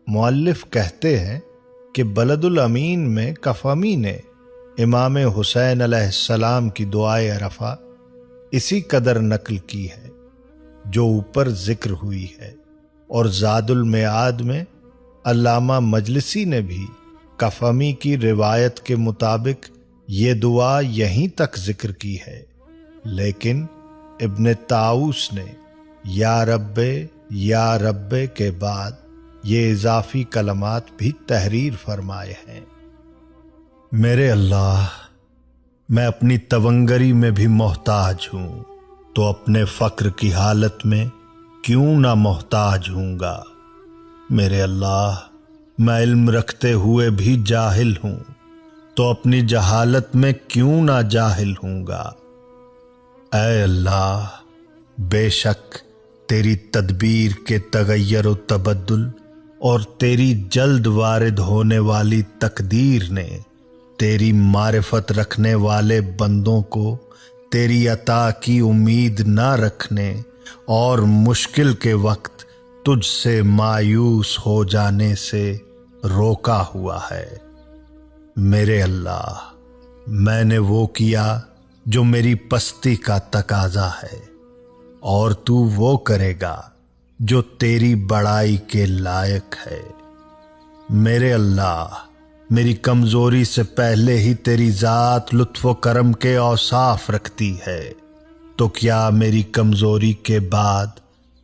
A: مؤلف کہتے ہیں کہ بلد الامین میں کفمی نے امام حسین علیہ السلام کی دعائے عرفہ اسی قدر نقل کی ہے جو اوپر ذکر ہوئی ہے، اور زاد المعاد میں علامہ مجلسی نے بھی کفمی کی روایت کے مطابق یہ دعا یہیں تک ذکر کی ہے، لیکن ابن طاؤس نے یا رب کے بعد یہ اضافی کلمات بھی تحریر فرمائے ہیں: میرے اللہ، میں اپنی تونگری میں بھی محتاج ہوں، تو اپنے فقر کی حالت میں کیوں نہ محتاج ہوں گا۔ میرے اللہ، میں علم رکھتے ہوئے بھی جاہل ہوں، تو اپنی جہالت میں کیوں نہ جاہل ہوں گا۔ اے اللہ، بے شک تیری تدبیر کے تغیر و تبدل اور تیری جلد وارد ہونے والی تقدیر نے تیری معرفت رکھنے والے بندوں کو تیری عطا کی امید نہ رکھنے اور مشکل کے وقت تجھ سے مایوس ہو جانے سے روکا ہوا ہے۔ میرے اللہ، میں نے وہ کیا جو میری پستی کا تقاضا ہے، اور تو وہ کرے گا جو تیری بڑائی کے لائق ہے۔ میرے اللہ، میری کمزوری سے پہلے ہی تیری ذات لطف و کرم کے اوصاف رکھتی ہے، تو کیا میری کمزوری کے بعد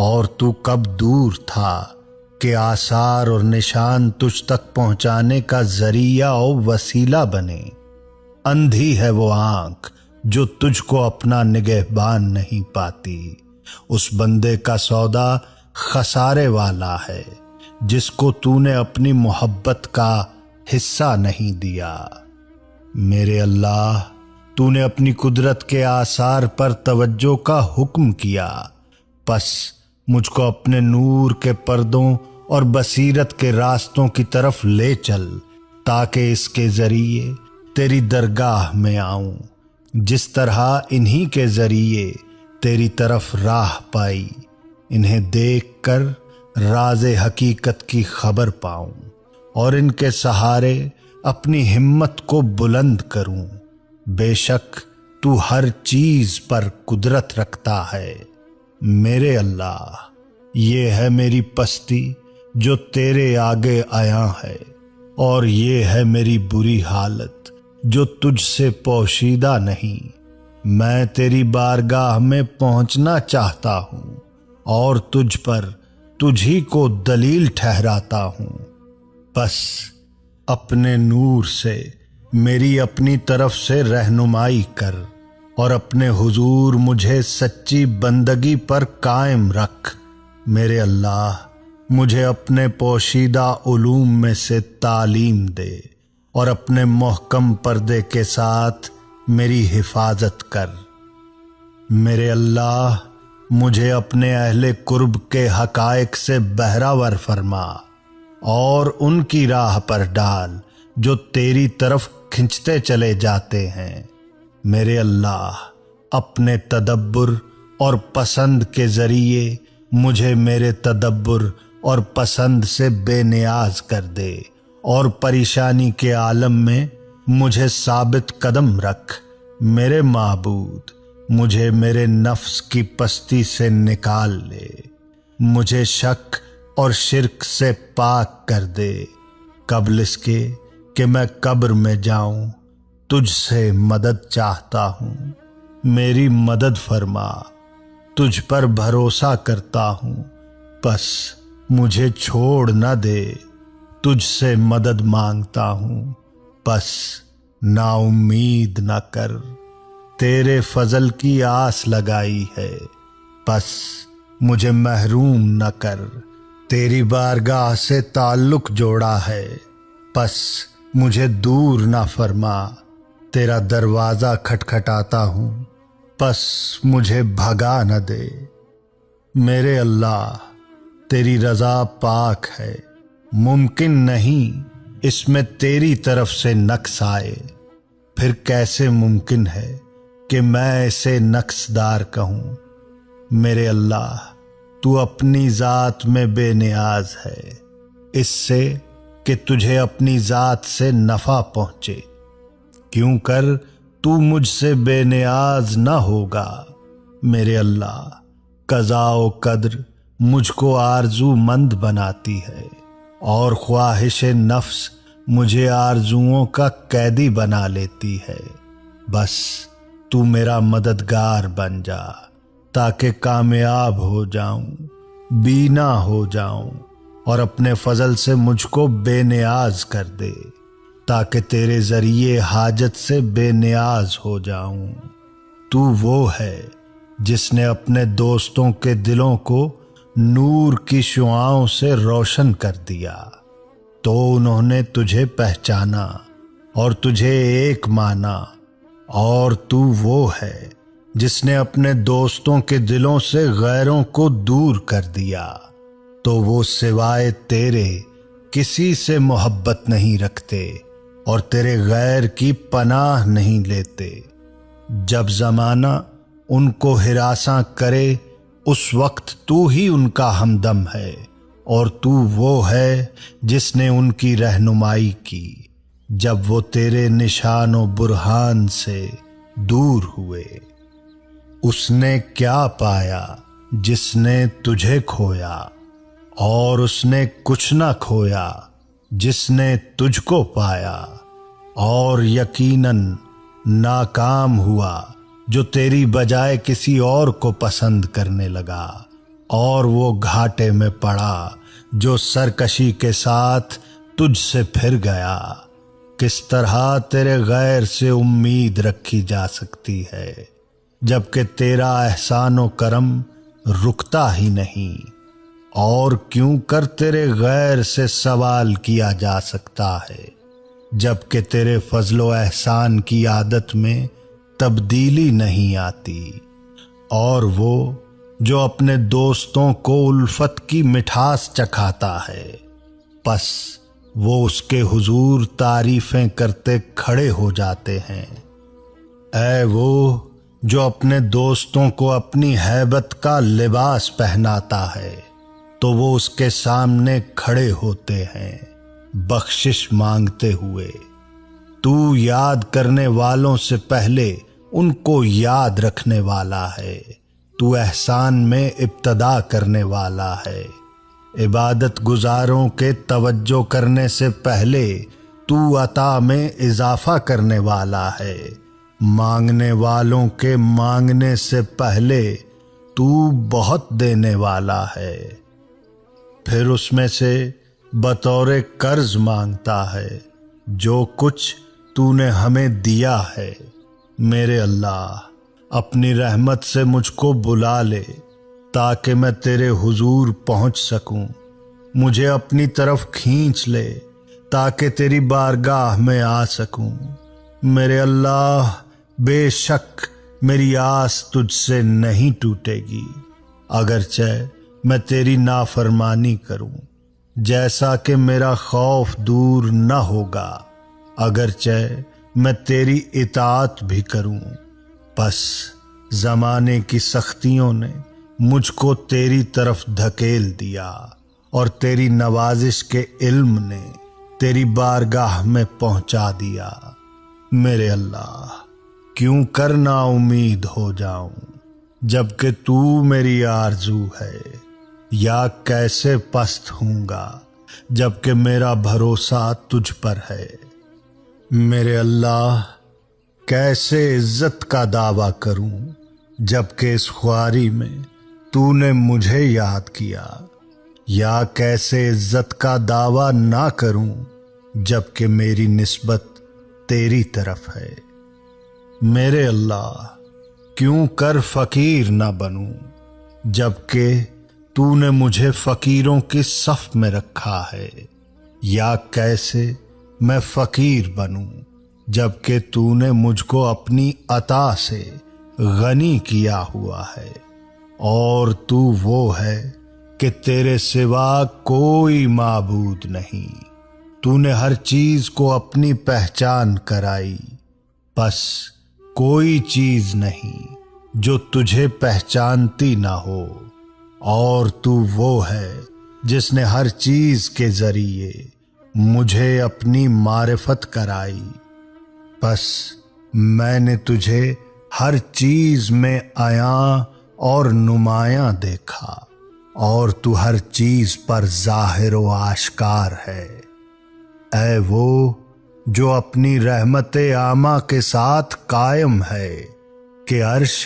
A: اور تو کب دور تھا کہ آثار اور نشان تجھ تک پہنچانے کا ذریعہ اور وسیلہ بنے۔ اندھی ہے وہ آنکھ جو تجھ کو اپنا نگہبان نہیں پاتی۔ اس بندے کا سودا خسارے والا ہے جس کو تو نے اپنی محبت کا حصہ نہیں دیا۔ میرے اللہ، تو نے اپنی قدرت کے آثار پر توجہ کا حکم کیا، پس مجھ کو اپنے نور کے پردوں اور بصیرت کے راستوں کی طرف لے چل تاکہ اس کے ذریعے تیری درگاہ میں آؤں، جس طرح انہی کے ذریعے تیری طرف راہ پائی، انہیں دیکھ کر راز حقیقت کی خبر پاؤں اور ان کے سہارے اپنی ہمت کو بلند کروں۔ بے شک تو ہر چیز پر قدرت رکھتا ہے۔ میرے اللہ، یہ ہے میری پستی جو تیرے آگے آیا ہے، اور یہ ہے میری بری حالت جو تجھ سے پوشیدہ نہیں۔ میں تیری بارگاہ میں پہنچنا چاہتا ہوں اور تجھ پر تجھی کو دلیل ٹھہراتا ہوں، بس اپنے نور سے میری اپنی طرف سے رہنمائی کر اور اپنے حضور مجھے سچی بندگی پر قائم رکھ۔ میرے اللہ، مجھے اپنے پوشیدہ علوم میں سے تعلیم دے اور اپنے محکم پردے کے ساتھ میری حفاظت کر۔ میرے اللہ، مجھے اپنے اہل قرب کے حقائق سے بہرہ فرما اور ان کی راہ پر ڈال جو تیری طرف کھنچتے چلے جاتے ہیں۔ میرے اللہ، اپنے تدبر اور پسند کے ذریعے مجھے میرے تدبر اور پسند سے بے نیاز کر دے اور پریشانی کے عالم میں مجھے ثابت قدم رکھ۔ میرے معبود، مجھے میرے نفس کی پستی سے نکال لے، مجھے شک اور شرک سے پاک کر دے، قبل اس کے کہ میں قبر میں جاؤں۔ تجھ سے مدد چاہتا ہوں، میری مدد فرما۔ تجھ پر بھروسہ کرتا ہوں، بس مجھے چھوڑ نہ دے۔ تجھ سے مدد مانگتا ہوں، بس نا امید نہ کر۔ تیرے فضل کی آس لگائی ہے، بس مجھے محروم نہ کر۔ تیری بارگاہ سے تعلق جوڑا ہے، بس مجھے دور نہ فرما۔ تیرا دروازہ کھٹکھٹاتا ہوں، بس مجھے بھگا نہ دے۔ میرے اللہ، تیری رضا پاک ہے، ممکن نہیں اس میں تیری طرف سے نقص آئے۔ پھر کیسے ممکن ہے کہ میں اسے نقص دار کہوں؟ میرے اللہ، تو اپنی ذات میں بے نیاز ہے، اس سے کہ تجھے اپنی ذات سے نفع پہنچے، کیوں کر تو مجھ سے بے نیاز نہ ہوگا۔ میرے اللہ، قضاء و قدر مجھ کو آرزو مند بناتی ہے اور خواہش نفس مجھے آرزوؤں کا قیدی بنا لیتی ہے۔ بس تو میرا مددگار بن جا تاکہ کامیاب ہو جاؤں، بینا ہو جاؤں اور اپنے فضل سے مجھ کو بے نیاز کر دے تاکہ تیرے ذریعے حاجت سے بے نیاز ہو جاؤں۔ تو وہ ہے جس نے اپنے دوستوں کے دلوں کو نور کی شعاؤں سے روشن کر دیا، تو انہوں نے تجھے پہچانا اور تجھے ایک مانا۔ اور تو وہ ہے جس نے اپنے دوستوں کے دلوں سے غیروں کو دور کر دیا، تو وہ سوائے تیرے کسی سے محبت نہیں رکھتے اور تیرے غیر کی پناہ نہیں لیتے۔ جب زمانہ ان کو ہراساں کرے اس وقت تو ہی ان کا ہمدم ہے، اور تو وہ ہے جس نے ان کی رہنمائی کی جب وہ تیرے نشان و برہان سے دور ہوئے۔ اس نے کیا پایا جس نے تجھے کھویا، اور اس نے کچھ نہ کھویا جس نے تجھ کو پایا، اور یقیناً ناکام ہوا جو تیری بجائے کسی اور کو پسند کرنے لگا، اور وہ گھاٹے میں پڑا جو سرکشی کے ساتھ تجھ سے پھر گیا۔ کس طرح تیرے غیر سے امید رکھی جا سکتی ہے جبکہ تیرا احسان و کرم رکتا ہی نہیں، اور کیوں کر تیرے غیر سے سوال کیا جا سکتا ہے جبکہ تیرے فضل و احسان کی عادت میں تبدیلی نہیں آتی۔ اور وہ جو اپنے دوستوں کو الفت کی مٹھاس چکھاتا ہے، پس وہ اس کے حضور تعریفیں کرتے کھڑے ہو جاتے ہیں۔ اے وہ جو اپنے دوستوں کو اپنی ہیبت کا لباس پہناتا ہے تو وہ اس کے سامنے کھڑے ہوتے ہیں بخشش مانگتے ہوئے۔ تو یاد کرنے والوں سے پہلے ان کو یاد رکھنے والا ہے، تو احسان میں ابتدا کرنے والا ہے، عبادت گزاروں کے توجہ کرنے سے پہلے تو عطا میں اضافہ کرنے والا ہے، مانگنے والوں کے مانگنے سے پہلے تو بہت دینے والا ہے، پھر اس میں سے بطور قرض مانگتا ہے جو کچھ تو نے ہمیں دیا ہے۔ میرے اللہ، اپنی رحمت سے مجھ کو بلا لے تاکہ میں تیرے حضور پہنچ سکوں، مجھے اپنی طرف کھینچ لے تاکہ تیری بارگاہ میں آ سکوں۔ میرے اللہ، بے شک میری آس تجھ سے نہیں ٹوٹے گی، اگرچہ میں تیری نافرمانی کروں، جیسا کہ میرا خوف دور نہ ہوگا اگرچہ میں تیری اطاعت بھی کروں۔ پس زمانے کی سختیوں نے مجھ کو تیری طرف دھکیل دیا اور تیری نوازش کے علم نے تیری بارگاہ میں پہنچا دیا۔ میرے اللہ، کیوں کر نا امید ہو جاؤں جبکہ تو میری آرزو ہے، یا کیسے پست ہوں گا جبکہ میرا بھروسہ تجھ پر ہے۔ میرے اللہ، کیسے عزت کا دعویٰ کروں جبکہ اس خواری میں تو نے مجھے یاد کیا، یا کیسے عزت کا دعویٰ نہ کروں جبکہ میری نسبت تیری طرف ہے۔ میرے اللہ، کیوں کر فقیر نہ بنوں جبکہ تو نے مجھے فقیروں کی صف میں رکھا ہے، یا کیسے میں فقیر بنوں جبکہ تو نے مجھ کو اپنی عطا سے غنی کیا ہوا ہے، اور تو وہ ہے کہ تیرے سوا کوئی معبود نہیں۔ تو نے ہر چیز کو اپنی پہچان کرائی، پس کوئی چیز نہیں جو تجھے پہچانتی نہ ہو، اور تو وہ ہے جس نے ہر چیز کے ذریعے مجھے اپنی معرفت کرائی، پس میں نے تجھے ہر چیز میں عیاں اور نمایاں دیکھا، اور تو ہر چیز پر ظاہر و آشکار ہے۔ اے وہ جو اپنی رحمت عامہ کے ساتھ قائم ہے کہ عرش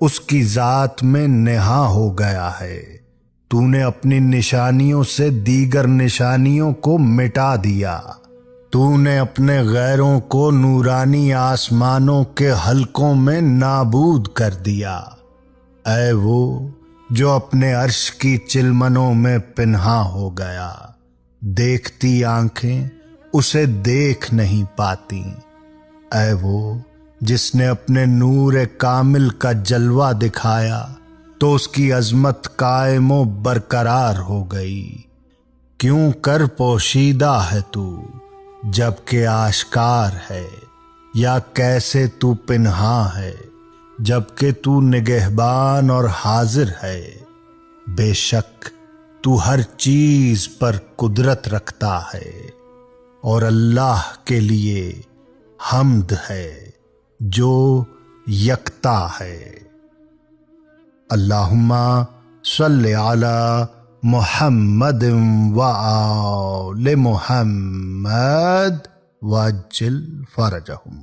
A: اس کی ذات میں نہاں ہو گیا ہے، تو نے اپنی نشانیوں سے دیگر نشانیوں کو مٹا دیا، تو نے اپنے غیروں کو نورانی آسمانوں کے حلقوں میں نابود کر دیا۔ اے وہ جو اپنے عرش کی چلمنوں میں پنہاں ہو گیا، دیکھتی آنکھیں اسے دیکھ نہیں پاتی۔ اے وہ جس نے اپنے نور کامل کا جلوہ دکھایا تو اس کی عظمت قائم و برقرار ہو گئی۔ کیوں کر پوشیدہ ہے تو جبکہ آشکار ہے، یا کیسے تو پنہاں ہے جبکہ تو نگہبان اور حاضر ہے۔ بے شک تو ہر چیز پر قدرت رکھتا ہے، اور اللہ کے لیے حمد ہے جو یکتا ہے۔ اللہم صلی علی محمد وآل محمد وعجل فرجہم۔